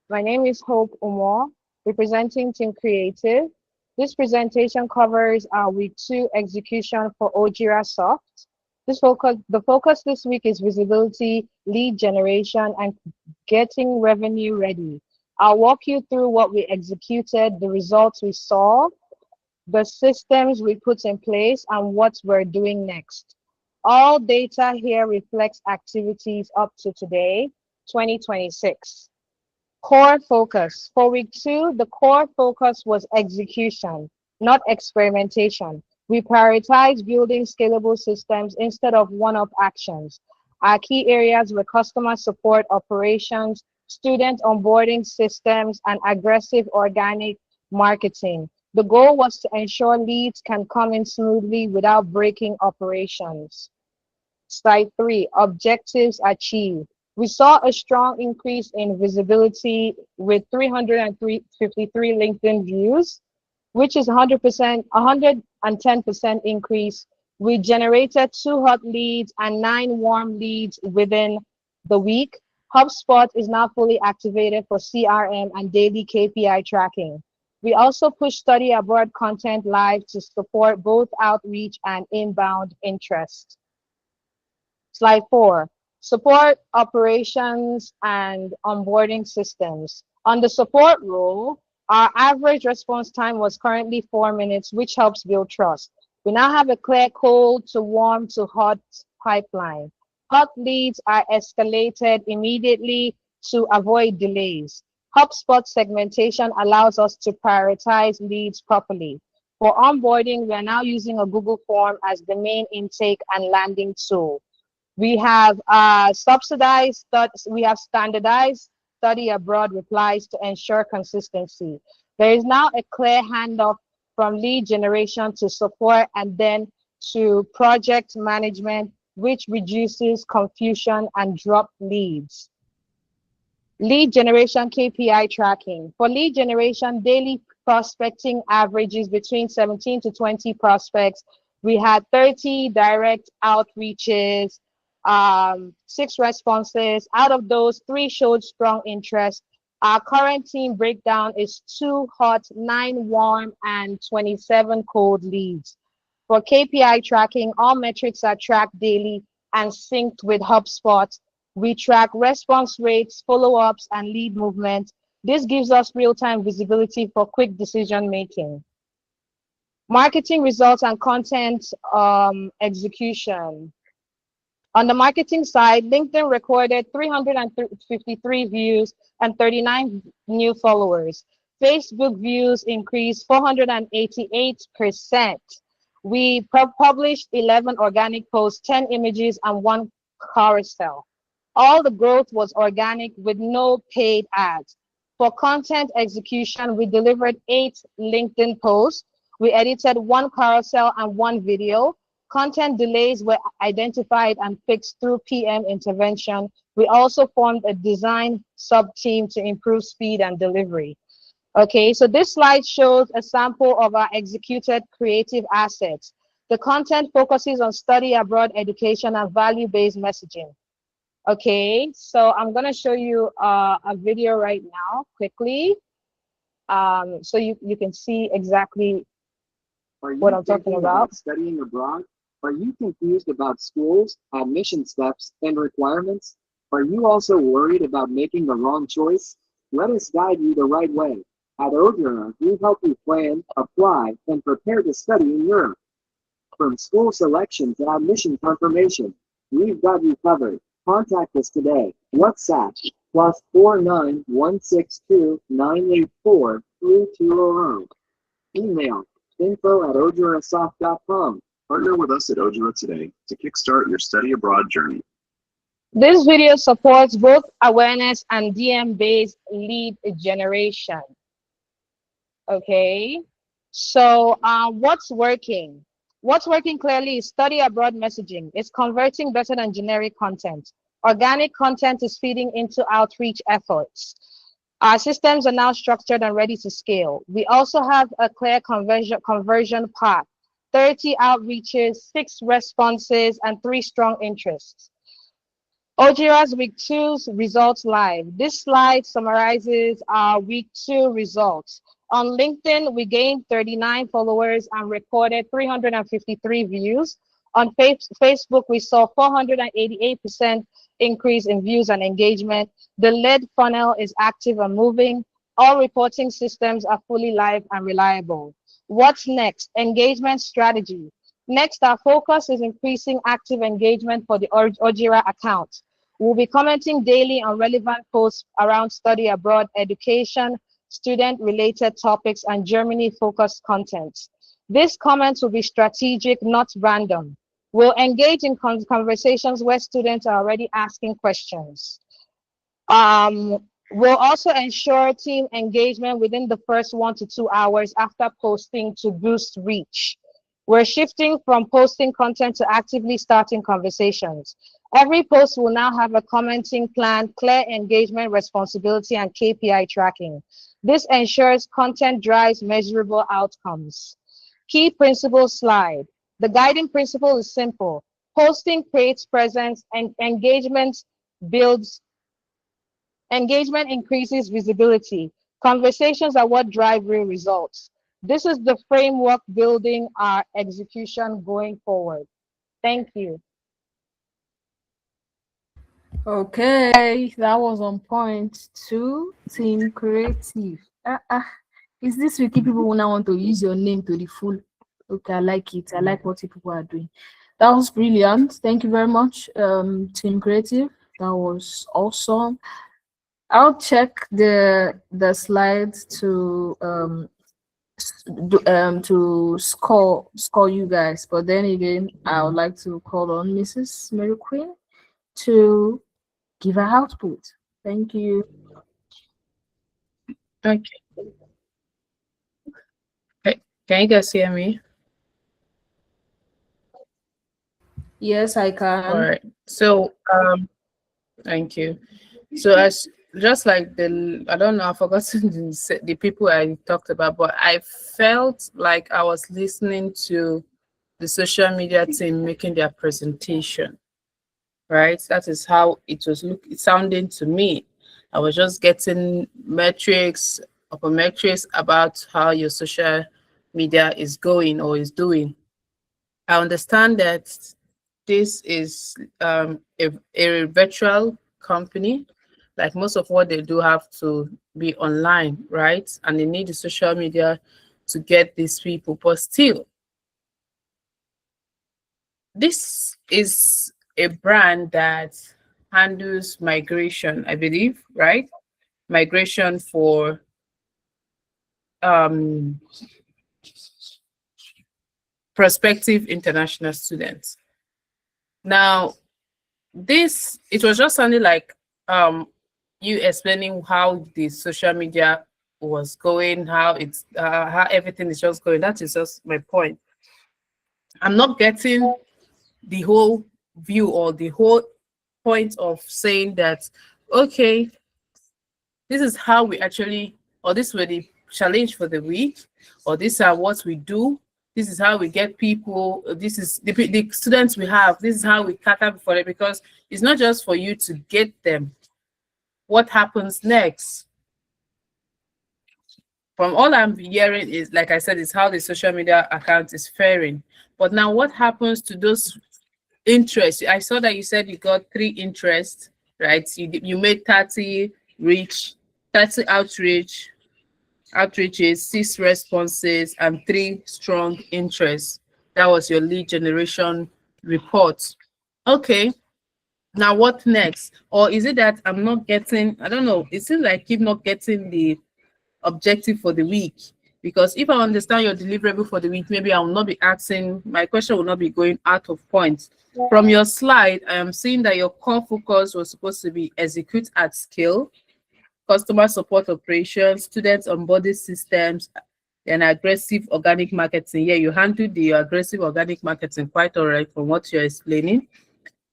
My name is Hope Umar, representing Team Creative. This presentation covers our week 2 execution for Ojira Soft. The focus this week is visibility, lead generation, and getting revenue ready. I'll walk you through what we executed, the results we saw, the systems we put in place, and what we're doing next. All data here reflects activities up to today, 2026. Core focus. For week 2, the core focus was execution, not experimentation. We prioritize building scalable systems instead of one-off actions. Our key areas were customer support operations, student onboarding systems, and aggressive organic marketing. The goal was to ensure leads can come in smoothly without breaking operations. Slide 3, objectives achieved. We saw a strong increase in visibility with 353 LinkedIn views, which is 110% increase. We generated 2 hot leads and 9 warm leads within the week. HubSpot is now fully activated for CRM and daily KPI tracking. We also pushed study abroad content live to support both outreach and inbound interest. Slide 4, support operations and onboarding systems. On the support role, our average response time was currently 4 minutes, which helps build trust. We now have a clear cold to warm to hot pipeline. Hot leads are escalated immediately to avoid delays. HubSpot segmentation allows us to prioritize leads properly. For onboarding, we are now using a Google form as the main intake and landing tool. We have standardized study abroad replies to ensure consistency. There is now a clear handoff from lead generation to support and then to project management, which reduces confusion and drop leads. Lead generation KPI tracking. For lead generation, daily prospecting averages between 17 to 20 prospects. We had 30 direct outreaches, 6 responses. Out of those, 3 showed strong interest. Our current team breakdown is 2 hot, 9 warm, and 27 cold leads. For KPI tracking, all metrics are tracked daily and synced with HubSpot. We track response rates, follow-ups, and lead movement. This gives us real-time visibility for quick decision-making. Marketing results and content execution. On the marketing side, LinkedIn recorded 353 views and 39 new followers. Facebook views increased 488%. We published 11 organic posts, 10 images, and 1 carousel. All the growth was organic with no paid ads. For content execution, we delivered 8 LinkedIn posts. We edited 1 carousel and 1 video. Content delays were identified and fixed through PM intervention. We also formed a design sub-team to improve speed and delivery. Okay, so this slide shows a sample of our executed creative assets. The content focuses on study abroad education and value-based messaging. Okay, so I'm gonna show you a video right now quickly. So you can see exactly what I'm talking about. Studying abroad? Are you confused about schools, admission steps, and requirements? Are you also worried about making the wrong choice? Let us guide you the right way. At Ojira, we help you plan, apply, and prepare to study in Europe. From school selection to admission confirmation, we've got you covered. Contact us today. WhatsApp +49162984320. Email info@ojirasoft.com. Partner with us at Ojira today to kickstart your study abroad journey. This video supports both awareness and DM-based lead generation. Okay, so what's working? What's working clearly is study abroad messaging. It's converting better than generic content. Organic content is feeding into outreach efforts. Our systems are now structured and ready to scale. We also have a clear conversion path, 30 outreaches, 6 responses, and 3 strong interests. Ojira's Week 2's results live. This slide summarizes our Week 2 results. On LinkedIn, we gained 39 followers and recorded 353 views. On Facebook, we saw 488% increase in views and engagement. The lead funnel is active and moving. All reporting systems are fully live and reliable. What's next? Engagement strategy. Next, our focus is increasing active engagement for the Ojira account. We'll be commenting daily on relevant posts around study abroad, education, student-related topics, and Germany-focused content. These comments will be strategic, not random. We'll engage in conversations where students are already asking questions. We'll also ensure team engagement within the first 1 to 2 hours after posting to boost reach. We're shifting from posting content to actively starting conversations. Every post will now have a commenting plan, clear engagement responsibility, and KPI tracking. This ensures content drives measurable outcomes. Key principle slide. The guiding principle is simple. Posting creates presence and engagement increases visibility. Conversations are what drive real results. This is the framework building our execution going forward. Thank you. Okay, that was on point. 2, Team Creative. Is this Wiki people who now want to use your name to the full? Okay, I like it. I like what you people are doing. That was brilliant. Thank you very much, Team Creative. That was awesome. I'll check the slides to score you guys, but then again, I would like to call on Mrs. Mary Queen to give her output. Thank you. Okay. Can you guys hear me? Yes, I can. All right. So, thank you. So as just like I don't know, I forgot the people I talked about, but I felt like I was listening to the social media team making their presentation, right? That is how it was sounding to me. I was just getting metrics upon metrics about how your social media is going or is doing. I understand that this is a virtual company. Like most of what they do have to be online, right? And they need the social media to get these people, but still, this is a brand that handles migration, I believe, right? Migration for prospective international students. Now, it was just sounding like you explaining how the social media was going, how everything is just going. That is just my point. I'm not getting the whole view or the whole point of saying that, okay, this is how we actually, or this were the challenge for the week, or these are what we do. This is how we get people. This is the students we have. This is how we cater for them, because it's not just for you to get them. What happens next? From all I'm hearing is, like I said, is how the social media account is faring. But now what happens to those interests? I saw that you said you got 3 interests, right? You made 30 outreaches, 6 responses, and 3 strong interests. That was your lead generation report. Okay. Now what next? Or is it that I'm not getting, I don't know, it seems like keep not getting the objective for the week? Because if I understand your deliverable for the week, maybe I will not be asking, my question will not be going out of point. From your slide, I am seeing that your core focus was supposed to be execute at scale, customer support operations, students onboarding systems, and aggressive organic marketing. Yeah, you handled the aggressive organic marketing quite all right from what you're explaining.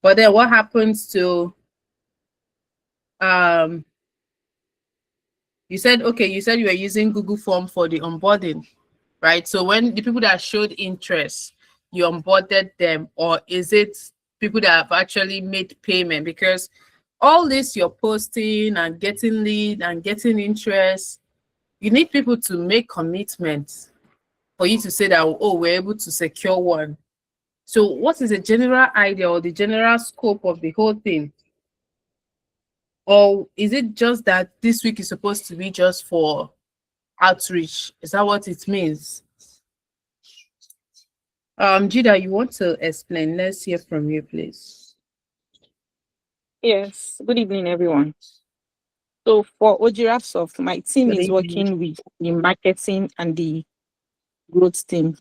But then what happens to you said you were using Google Form for the onboarding, right? So when the people that showed interest, you onboarded them, or is it people that have actually made payment? Because all this you're posting and getting lead and getting interest, you need people to make commitments for you to say that, oh, we're able to secure one. So what is the general idea or the general scope of the whole thing? Or is it just that this week is supposed to be just for outreach? Is that what it means? Judah, you want to explain? Let's hear from you, please. Yes, good evening, everyone. So for Ojira Soft, my team is working with the marketing and the growth team.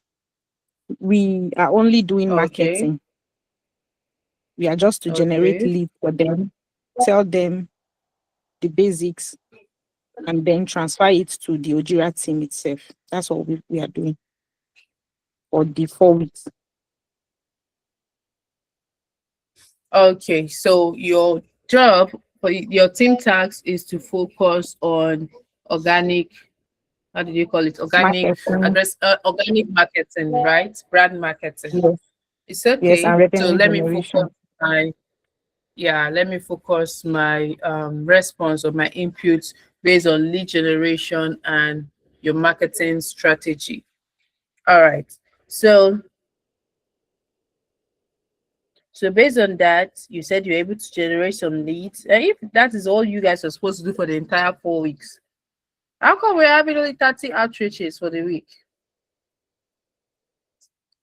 We are only doing marketing. We are just to generate lead for them, tell them the basics, and then transfer it to the Ojira team itself. That's what we are doing for the 4 weeks. Okay, so your job for your team task is to focus on organic, how did you call it? Organic marketing, right? Brand marketing. Yes. It's okay. Yes, and revenue So let me generation. focus my response or my inputs based on lead generation and your marketing strategy. All right. So based on that, you said you're able to generate some leads. And if that is all you guys are supposed to do for the entire 4 weeks, how come we're having only 30 outreaches for the week?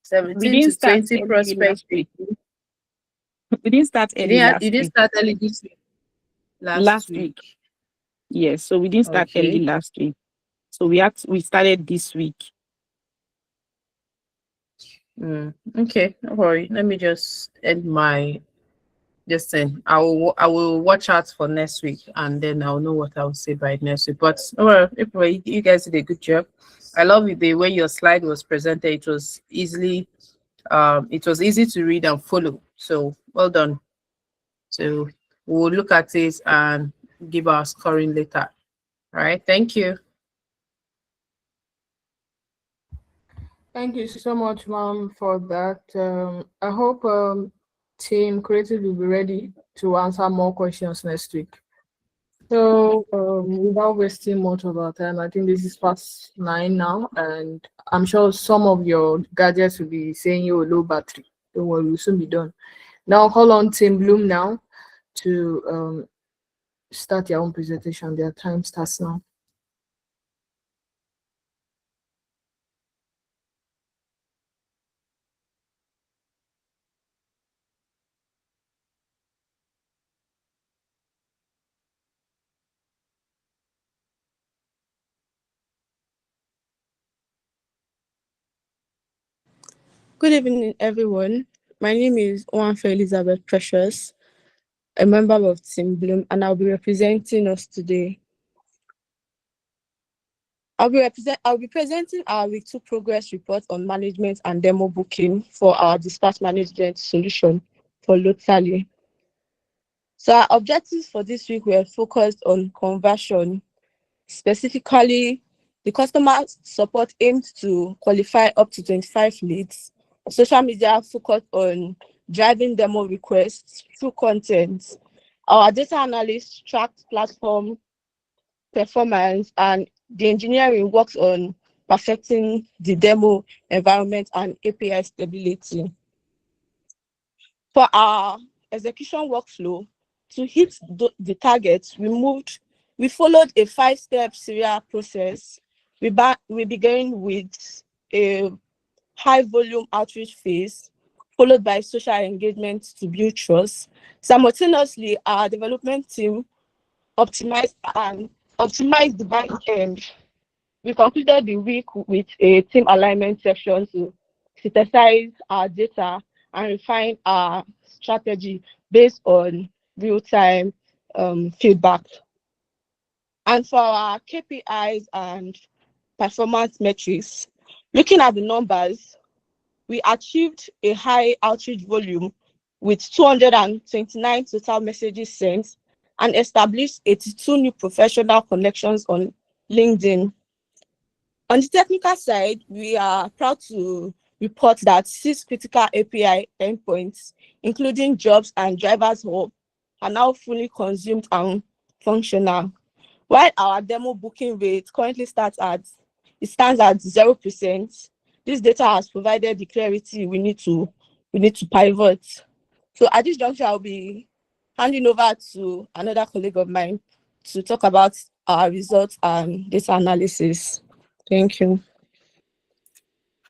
17 to 20 prospects. We didn't start early last week. You didn't start early this week? Last week. Yes, so we didn't start early last week. So we started this week. Okay, don't worry. Let me just end my thing. I will watch out for next week, and then I'll know what I'll say by next week. But anyway, you guys did a good job. I love the way your slide was presented. It was easy to read and follow. So well done. So we'll look at it and give our scoring later. All right, thank you. Thank you so much, ma'am, for that. I hope Team Creative will be ready to answer more questions next week. So without wasting much of our time, I think this is past 9 now, and I'm sure some of your gadgets will be saying you're low battery. Don't worry, we'll soon be done. Now call on Team Bloom now to start your own presentation. Their time starts now. Good evening, everyone. My name is Owanfe Elizabeth Precious, a member of Team Bloom, and I'll be representing us today. I'll be presenting our week 2 progress report on management and demo booking for our dispatch management solution for locally. So our objectives for this week were focused on conversion. Specifically, the customer support aimed to qualify up to 25 leads. Social media focused on driving demo requests through content. Our data analyst tracked platform performance, and the engineering works on perfecting the demo environment and API stability. For our execution workflow, to hit the targets, we followed a 5-step serial process. We began with a high volume outreach phase, followed by social engagement to build trust. Simultaneously, our development team optimized the back end. We concluded the week with a team alignment section to synthesize our data and refine our strategy based on real-time feedback. And for our KPIs and performance metrics, looking at the numbers, we achieved a high outreach volume with 229 total messages sent and established 82 new professional connections on LinkedIn. On the technical side, we are proud to report that 6 critical API endpoints, including jobs and drivers hub, are now fully consumed and functional. While our demo booking rate currently stands at 0%, this data has provided the clarity we need to pivot. So at this juncture, I'll be handing over to another colleague of mine to talk about our results and data analysis. Thank you.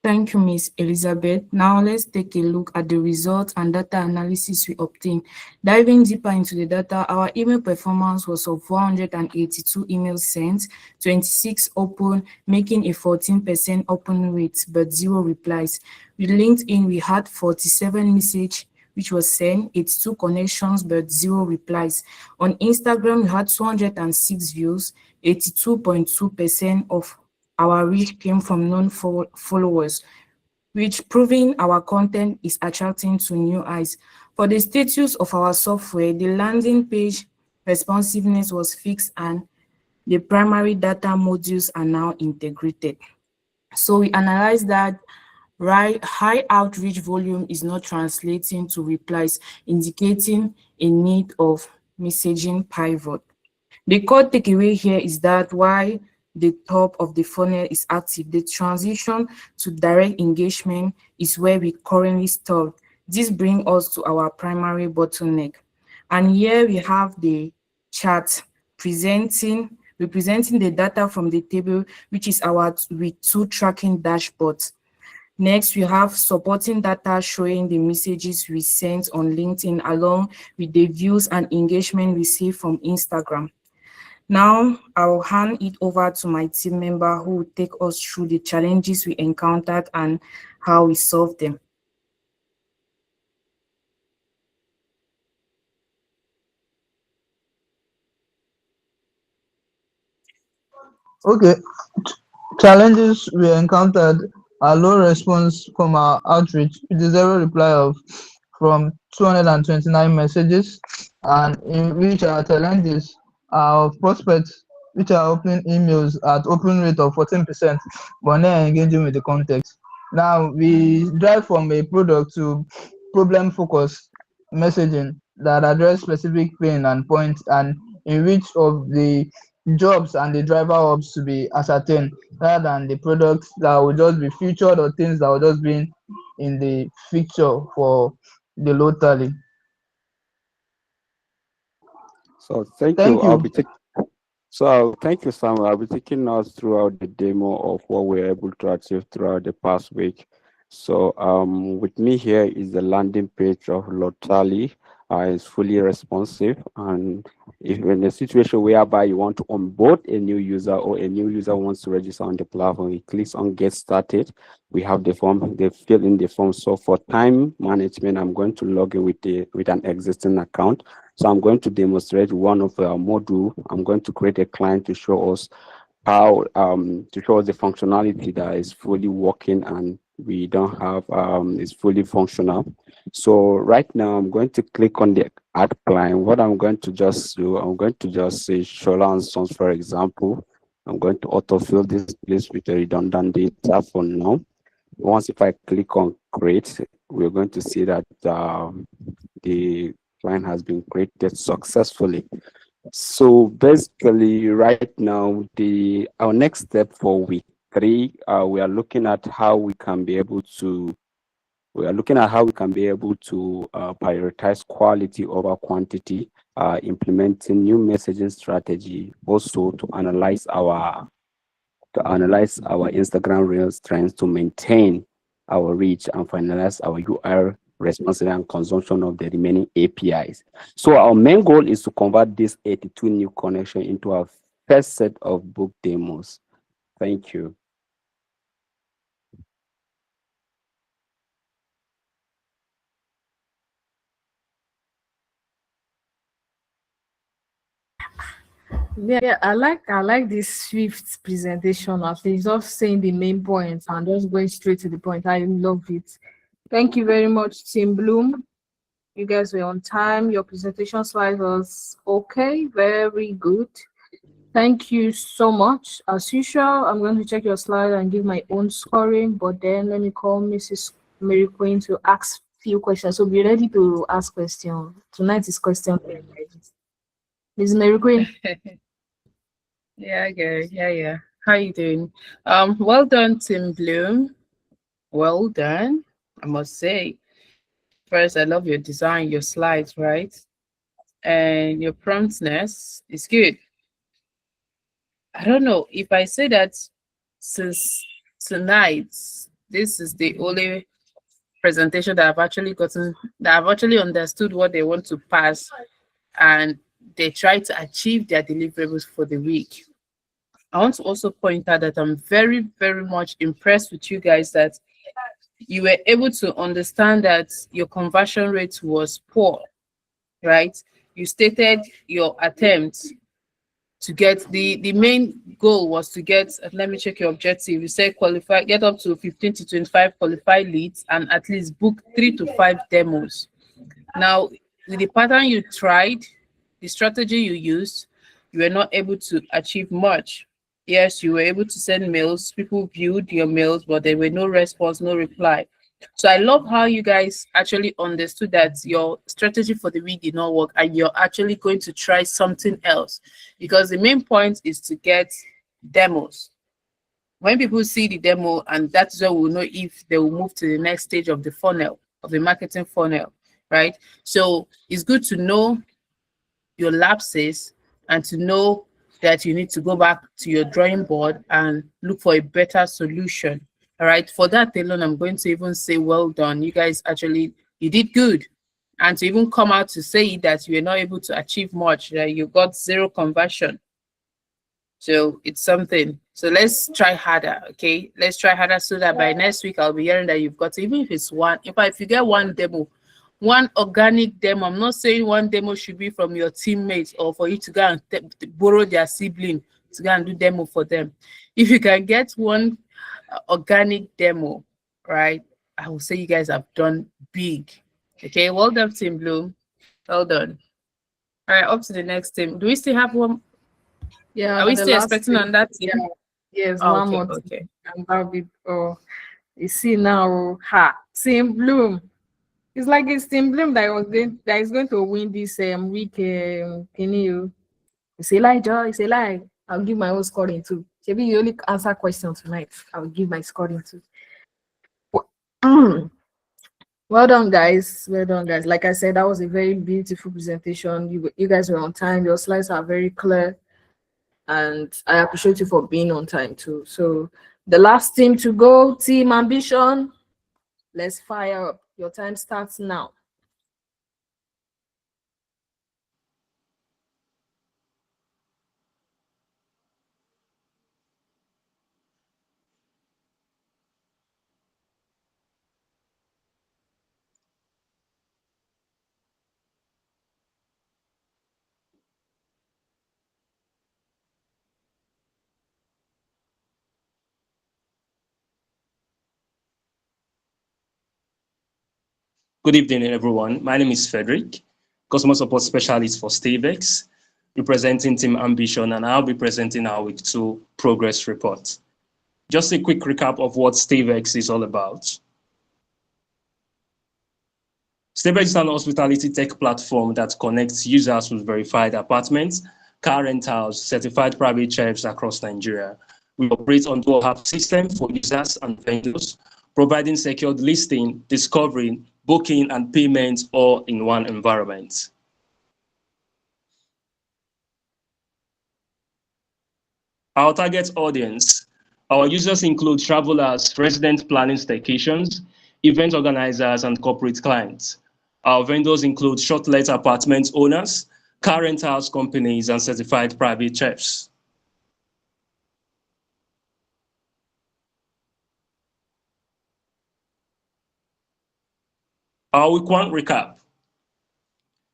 Thank you, Ms. Elizabeth. Now let's take a look at the results and data analysis we obtained. Diving deeper into the data, our email performance was of 482 emails sent, 26 open, making a 14% open rate, but 0 replies. With LinkedIn, we had 47 messages which was sent, 82 connections, but 0 replies. On Instagram, we had 206 views, 82.2% of our reach came from non-followers, which proving our content is attracting to new eyes. For the status of our software, the landing page responsiveness was fixed and the primary data modules are now integrated. So we analyzed that high outreach volume is not translating to replies, indicating a need of messaging pivot. The core takeaway here is that while the top of the funnel is active, the transition to direct engagement is where we currently stalled. This brings us to our primary bottleneck. And here we have the chart representing the data from the table, which is our week 2 tracking dashboard. Next, we have supporting data showing the messages we sent on LinkedIn along with the views and engagement received from Instagram. Now, I'll hand it over to my team member who will take us through the challenges we encountered and how we solved them. Okay, challenges we encountered are low response from our outreach with a 0 reply of from 229 messages, and in which our challenges are of prospects which are opening emails at open rate of 14%, but not engaging with the context. Now we drive from a product to problem focused messaging that address specific pain and points, and in which of the jobs and the driver hubs to be ascertained rather than the products that will just be featured or things that will just be in the picture for the load tally. So thank Thank you. you. Thank you, Sam. I'll be taking us throughout the demo of what we're able to achieve throughout the past week. So with me here is the landing page of Lotali, is fully responsive. And if you're in a situation whereby you want to onboard a new user or a new user wants to register on the platform, he clicks on get started. We have the form, they fill in the form. So for time management, I'm going to log in with an existing account. So I'm going to demonstrate one of our module. I'm going to create a client to show us how to show us the functionality that is fully working and we don't have is fully functional. So right now I'm going to click on the add client. What I'm going to just do, I'm going to just say Shola and Sons, for example. I'm going to autofill this place with a redundant data for now. Once if I click on create, we're going to see that the client has been created successfully. So basically, right now, our next step for week 3, we are looking at how we can be able to prioritize quality over quantity, implementing new messaging strategy, also to analyze our Instagram Reels trends to maintain our reach and finalize our URL responsiveness and consumption of the remaining APIs. So our main goal is to convert this 82 new connection into our first set of book demos. Thank you. Yeah, I like this swift presentation. At least just saying the main points and just going straight to the point. I love it. Thank you very much, Team Bloom. You guys were on time. Your presentation slide was okay, very good. Thank you so much. As usual, I'm going to check your slide and give my own scoring, but then let me call Mrs. Mary Queen to ask few questions. So be ready to ask questions. Tonight is question time. Mrs. Mary Queen. Yeah, good. Yeah. How you doing? Well done, Tim Bloom. Well done, I must say. First, I love your design, your slides, right? And your promptness is good. I don't know if I say that since tonight, this is the only presentation that I've actually understood what they want to pass, and they try to achieve their deliverables for the week. I want to also point out that I'm very, very much impressed with you guys that you were able to understand that your conversion rate was poor, right? You stated your attempt to get the main goal was to get, let me check your objective. You said get up to 15 to 25 qualified leads and at least book 3 to 5 demos. Now, with the pattern you tried, the strategy you used, you were not able to achieve much. Yes, you were able to send mails, people viewed your mails, but there were no response, no reply. So I love how you guys actually understood that your strategy for the week did not work and you're actually going to try something else, because the main point is to get demos. When people see the demo, and that's where we'll know if they will move to the next stage of the funnel, of the marketing funnel, right? So it's good to know your lapses and to know that you need to go back to your drawing board and look for a better solution. All right. For that alone, I'm going to even say, well done. You guys actually, you did good. And to even come out to say that you were not able to achieve much, that you got 0 conversion. So it's something. So let's try harder. Okay. Let's try harder so that by next week, I'll be hearing that you've got, even if it's one, if you get one demo, one organic demo. I'm not saying one demo should be from your teammates or for you to go and borrow their sibling to go and do demo for them. If you can get one organic demo, right, I will say you guys have done big. Okay, well done, Team Bloom. Well done. All right, up to the next team. Do we still have one? Yeah, Are we the still last expecting team. on that team? Yeah. Yes, Oh, one okay, more okay. team. And that'll be, you see now, Team Bloom. It's like it's Team Bloom that is going to win this week. Can you? It's a lie, Joe. It's a lie. I'll give my own scoring too. Maybe you only answer questions tonight. I'll give my scoring too. Well done, guys. Well done, guys. Like I said, that was a very beautiful presentation. You guys were on time. Your slides are very clear, and I appreciate you for being on time too. So the last team to go, Team Ambition. Let's fire up. Your time starts now. Good evening, everyone. My name is Frederick, Customer Support Specialist for Stavex, representing Team Ambition, and I'll be presenting our Week 2 Progress Report. Just a quick recap of what Stavex is all about. Stavex is an hospitality tech platform that connects users with verified apartments, car rentals, certified private chefs across Nigeria. We operate on dual app system for users and vendors, providing secured listing, discovery, booking, and payment all in one environment. Our target audience. Our users include travelers, resident planning staycations, event organizers, and corporate clients. Our vendors include short-let apartment owners, car rentals companies, and certified private chefs. Our Week 1 recap.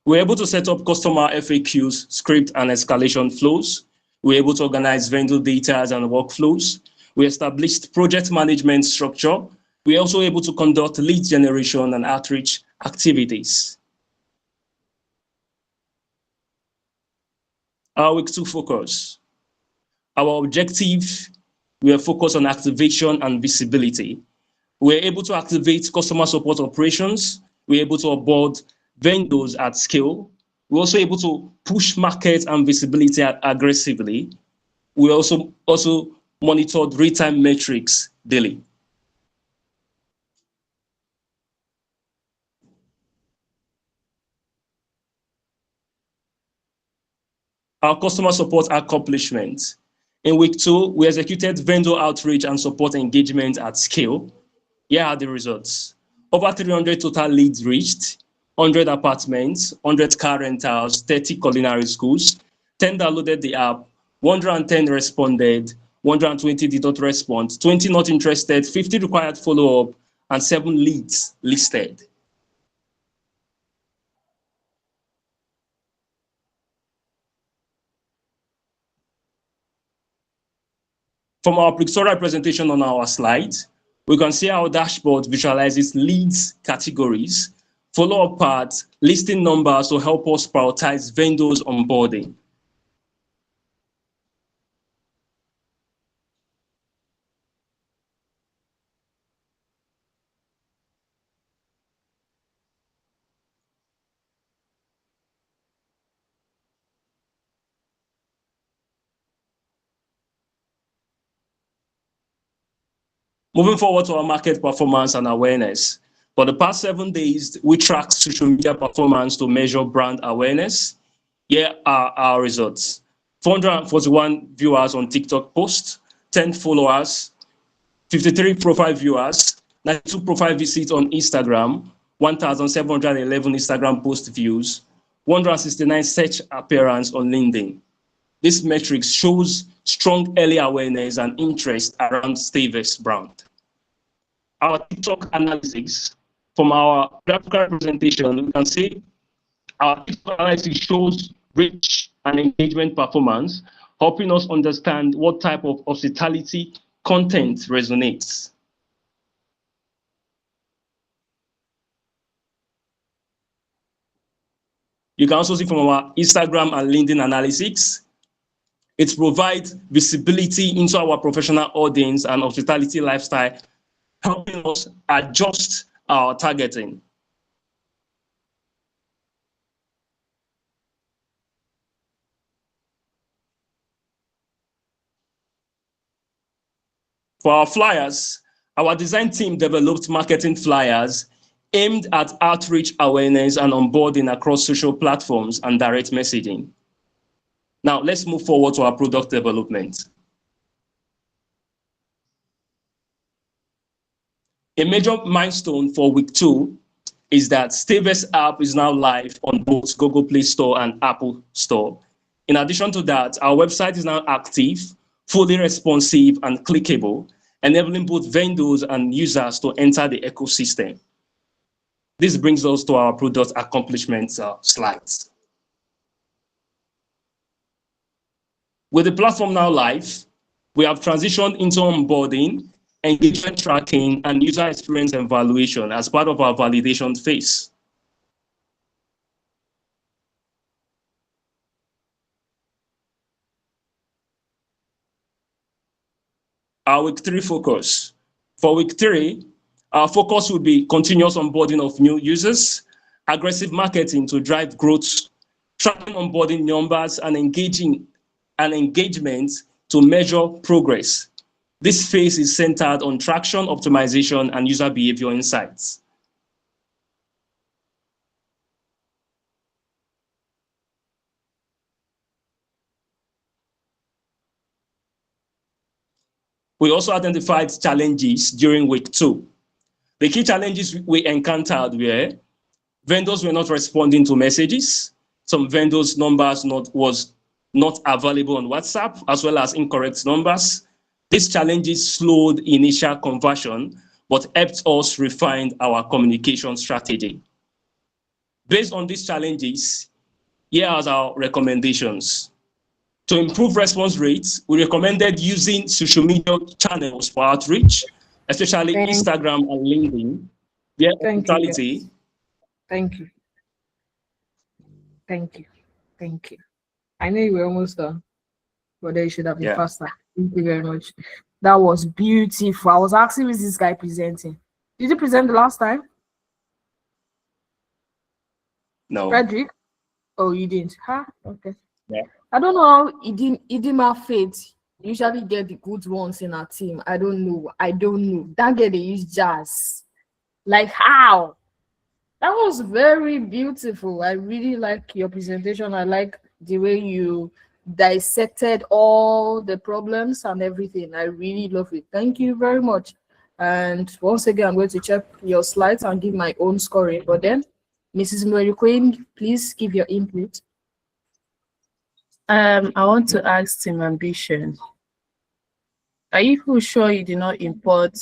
We're able to set up customer FAQs, script, and escalation flows. We're able to organize vendor data and workflows. We established project management structure. We're also able to conduct lead generation and outreach activities. Our Week 2 focus. Our objective, we are focused on activation and visibility. We're able to activate customer support operations. We're able to onboard vendors at scale. We're also able to push market and visibility aggressively. We also monitored real-time metrics daily. Our customer support accomplishments. In Week 2, we executed vendor outreach and support engagement at scale. Here are the results. Over 300 total leads reached, 100 apartments, 100 car rentals, 30 culinary schools, 10 downloaded the app, 110 responded, 120 did not respond, 20 not interested, 50 required follow-up, and 7 leads listed. From our pictorial presentation on our slides, we can see our dashboard visualizes leads categories, follow-up paths, listing numbers to help us prioritize vendors onboarding. Moving forward to our market performance and awareness. For the past 7 days, we tracked social media performance to measure brand awareness. Here are our results. 441 viewers on TikTok posts, 10 followers, 53 profile viewers, 92 profile visits on Instagram, 1,711 Instagram post views, 169 search appearance on LinkedIn. This metric shows strong early awareness and interest around Stavex brand. Our TikTok analytics from our graphical presentation, we can see our TikTok analytics shows reach and engagement performance, helping us understand what type of hospitality content resonates. You can also see from our Instagram and LinkedIn analytics, it provides visibility into our professional audience and hospitality lifestyle, helping us adjust our targeting. For our flyers, our design team developed marketing flyers aimed at outreach awareness and onboarding across social platforms and direct messaging. Now, let's move forward to our product development. A major milestone for Week 2 is that Stavex app is now live on both Google Play Store and Apple Store. In addition to that, our website is now active, fully responsive and clickable, enabling both vendors and users to enter the ecosystem. This brings us to our product accomplishments slides. With the platform now live, we have transitioned into onboarding, engagement tracking, and user experience evaluation as part of our validation phase. Our week 3 focus. For week 3, our focus will be continuous onboarding of new users, aggressive marketing to drive growth, tracking onboarding numbers, and engagement to measure progress. This phase is centered on traction, optimization, and user behavior insights. We also identified challenges during week 2. The key challenges we encountered were vendors were not responding to messages. Some vendors' numbers was not available on WhatsApp, as well as incorrect numbers. These challenges slowed initial conversion, but helped us refine our communication strategy. Based on these challenges, here are our recommendations. To improve response rates, we recommended using social media channels for outreach, especially Instagram and LinkedIn. Their hospitality. Thank you. Thank you. Thank you. I know you were almost done, but they should have been faster. Thank you very much. That was beautiful. I was asking, is this guy presenting? Did you present the last time? No. Frederick? Oh, you didn't. Huh? Okay. Yeah. I don't know how Idima Faith usually get the good ones in our team. I don't know. That girl, they use jazz. Like how? That was very beautiful. I really like your presentation. I like the way you dissected all the problems and everything. I really love it. Thank you very much. And once again, I'm going to check your slides and give my own scoring. But then, Mrs. Mary Queen, please give your input. I want to ask Team Ambition. Are you sure you did not import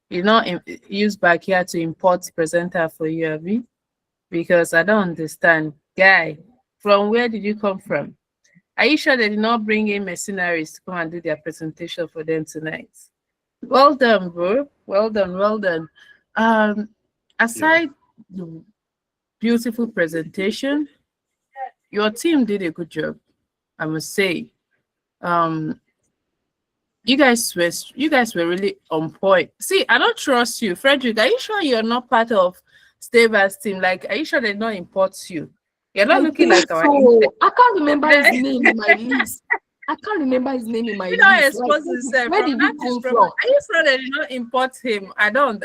you not use Backyard to import presenter for you, Abby? Because I don't understand. Guy, from where did you come from? Are you sure they did not bring in mercenaries to come and do their presentation for them tonight? Well done, bro. Well done, well done. Aside the beautiful presentation, your team did a good job, I must say. You guys were really on point. See, I don't trust you. Frederick, are you sure you're not part of Staver's team? Like, are you sure they don't import you? You're not looking like our I can't remember his name in my list. I can't remember his name in my list. Where did he come from? Are you sure they did not import him? I don't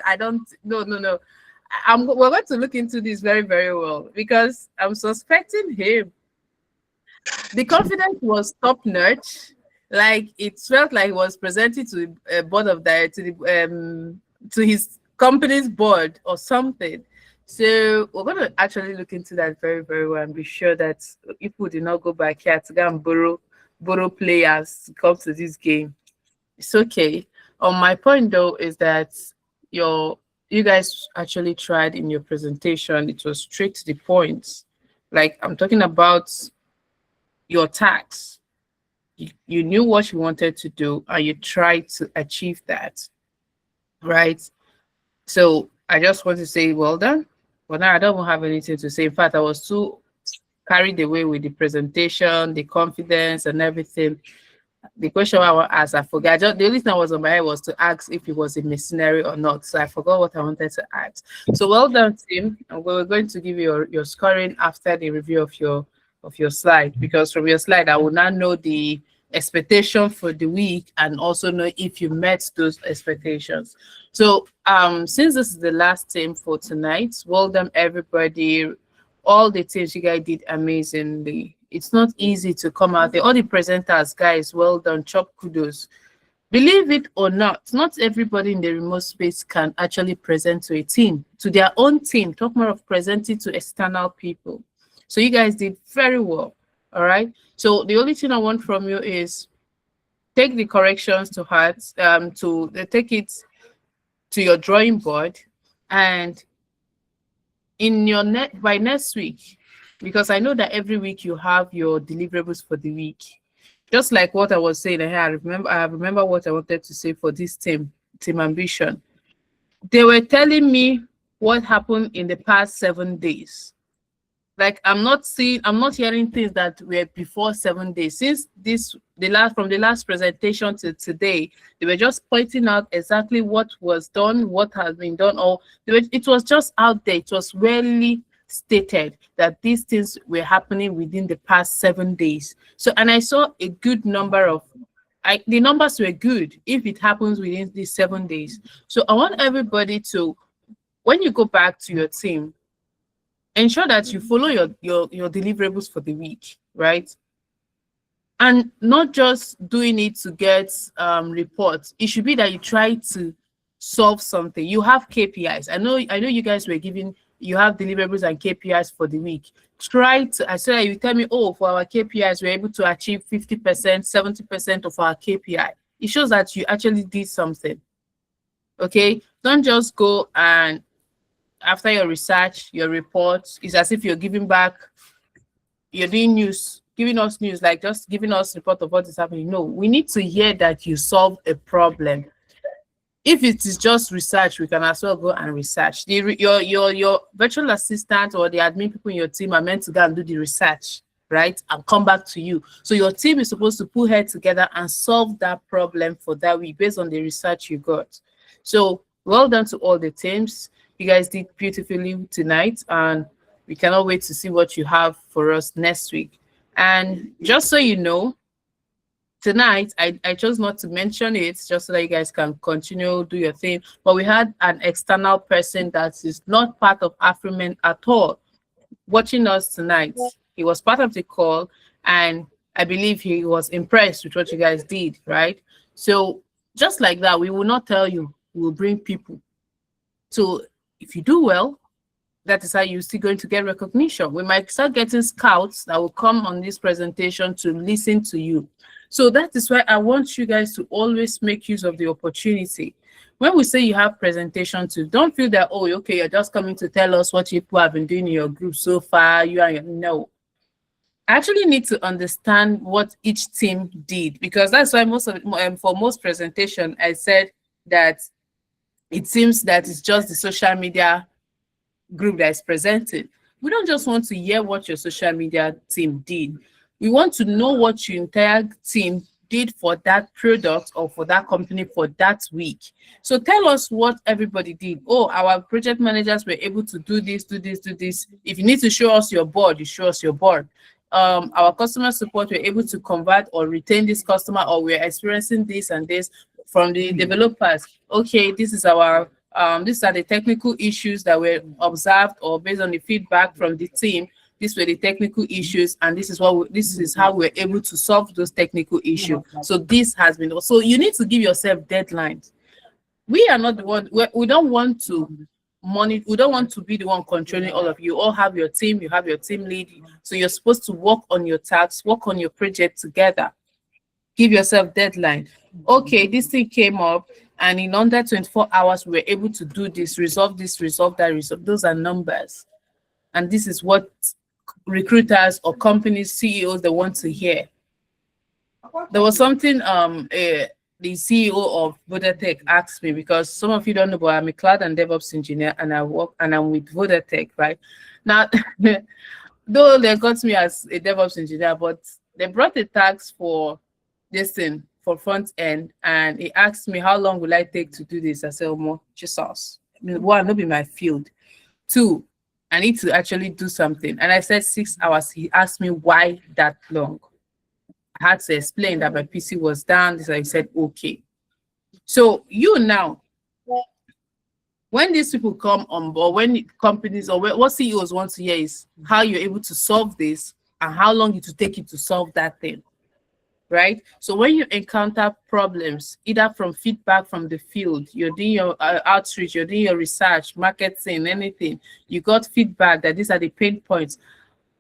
no. We're going to look into this very, very well because I'm suspecting him. The confidence was top notch. Like it felt like he was presented to a board of directors, to his company's board or something. So we're going to actually look into that very, very well and be sure that people do not go back here to go and borrow players to come to this game. It's okay. My point though is that you guys actually tried in your presentation. It was straight to the point. Like I'm talking about your tax. You knew what you wanted to do and you tried to achieve that, right? So I just want to say well done. But now I don't have anything to say. In fact, I was too carried away with the presentation, the confidence and everything. The question I want to ask, I forgot. The only thing that was on my head was to ask if it was a mercenary or not. So I forgot what I wanted to ask. So well done, team. And we're going to give you your scoring after the review of your slide, because from your slide I will now know the expectation for the week and also know if you met those expectations. So since this is the last team for tonight, well done everybody. All the teams, you guys did amazingly. It's not easy to come out there. All the presenters, guys, well done. Chop kudos. Believe it or not everybody in the remote space can actually present to a team, to their own team. Talk more of presenting to external people. So you guys did very well. All right. So the only thing I want from you is take the corrections to heart, to take it to your drawing board, and in your by next week, because I know that every week you have your deliverables for the week. just like what I was saying, I remember what I wanted to say for this team ambition. They were telling me what happened in the past 7 days. Like I'm not hearing things that were before 7 days. Since from the last presentation to today, they were just pointing out exactly what was done, what has been done, or it was just out there. It was rarely stated that these things were happening within the past 7 days. So, and I saw a good number of the numbers were good if it happens within these 7 days. So I want everybody to, when you go back to your team, ensure that you follow your deliverables for the week, right? And not just doing it to get reports. It should be that you try to solve something. You have KPIs. I know you guys were giving, you have deliverables and KPIs for the week. Try to, I said, you tell me, oh, for our KPIs, we're able to achieve 50%, 70% of our KPI. It shows that you actually did something. Okay? Don't just go and after your research, your reports, it's as if you're giving back, you're doing news, giving us news, like just giving us report of what is happening. No, we need to hear that you solve a problem. If it is just research, we can as well go and research. Your virtual assistant or the admin people in your team are meant to go and do the research, right? And come back to you. So your team is supposed to put head together and solve that problem for that week based on the research you got. So well done to all the teams. You guys did beautifully tonight, and we cannot wait to see what you have for us next week. And just so you know, tonight, I chose not to mention it just so that you guys can continue, do your thing. But we had an external person that is not part of Afriment at all watching us tonight. He was part of the call, and I believe he was impressed with what you guys did, right? So just like that, we will not tell you, we will bring people. So if you do well, that is how you're still going to get recognition. We might start getting scouts that will come on this presentation to listen to you. So that is why I want you guys to always make use of the opportunity. When we say you have presentation too, don't feel that, oh, okay, you're just coming to tell us what people have been doing in your group so far. No. I actually need to understand what each team did, because that's why for most presentation, I said that it seems that it's just the social media group that is presented. We don't just want to hear what your social media team did. We want to know what your entire team did for that product or for that company for that week. So tell us what everybody did. Oh, our project managers were able to do this, do this, do this. If you need to show us your board, you show us your board. Our customer support were able to convert or retain this customer, or we're experiencing this and this from the developers. Okay, this is our these are the technical issues that were observed, or based on the feedback from the team. These were the technical issues, and this is how we're able to solve those technical issues. So this has been. So you need to give yourself deadlines. We are not the one. We don't want to monitor. We don't want to be the one controlling all of you. You all have your team. You have your team lead. So you're supposed to work on your tasks, work on your project together. Give yourself deadline. Okay, this thing came up, and in under 24 hours, we were able to do this, resolve that, resolve. Those are numbers. And this is what recruiters or companies, CEOs, they want to hear. There was something the CEO of Vodafone asked me, because some of you don't know, but I'm a cloud and DevOps engineer, and I'm with Vodafone, right? Now, though they got me as a DevOps engineer, but they brought the tax for this thing for front end, and he asked me how long will I take to do this. I said, "Oh, Jesus, one, not be my field. Two, I need to actually do something." And I said 6 hours. He asked me why that long. I had to explain that my PC was down. So I said, okay. So you now, when these people come on board, when companies or what CEOs want to hear is how you're able to solve this and how long it will take you to solve that thing, right? So when you encounter problems, either from feedback from the field, you're doing your outreach, you're doing your research, marketing, anything, you got feedback that these are the pain points.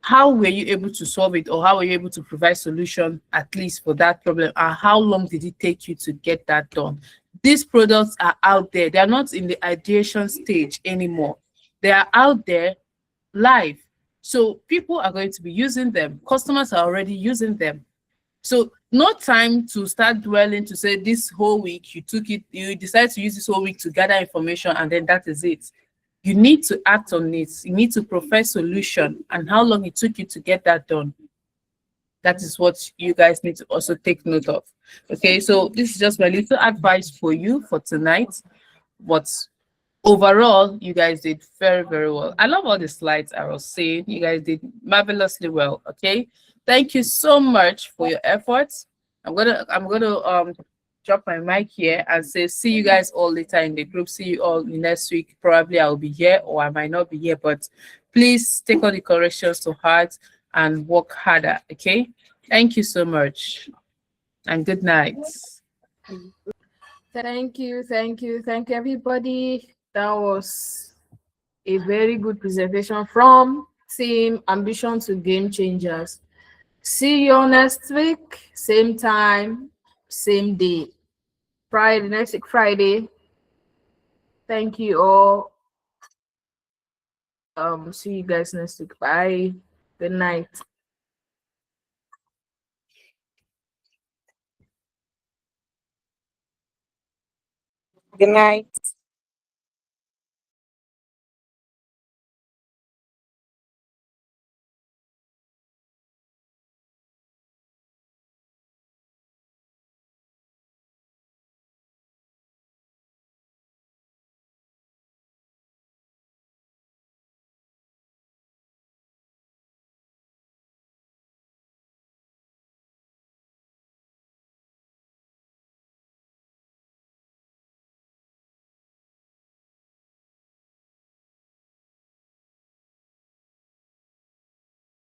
How were you able to solve it, or how were you able to provide solution at least for that problem, and how long did it take you to get that done? These products are out there. They are not in the ideation stage anymore. They are out there live. So people are going to be using them. Customers are already using them. So No time to start dwelling to say this whole week you took it, you decide to use this whole week to gather information and then that is it. You need to act on it. You need to profess solution and how long it took you to get that done. That is what you guys need to also take note of. Okay, so this is just my little advice for you for tonight. But overall, you guys did very, very well. I love all the slides I was saying. You guys did marvelously well. Okay, thank you so much for your efforts. I'm gonna drop my mic here and say see you guys all later in the group. See you all next week. Probably I'll be here or I might not be here, but please take all the corrections to heart and work harder. Okay, thank you so much and good night. Thank you, everybody. That was a very good presentation from Team Ambition to Game Changers. See you all next week, same time, same day. Friday, next week, Friday. Thank you all. See you guys next week. Bye. Good night. Good night.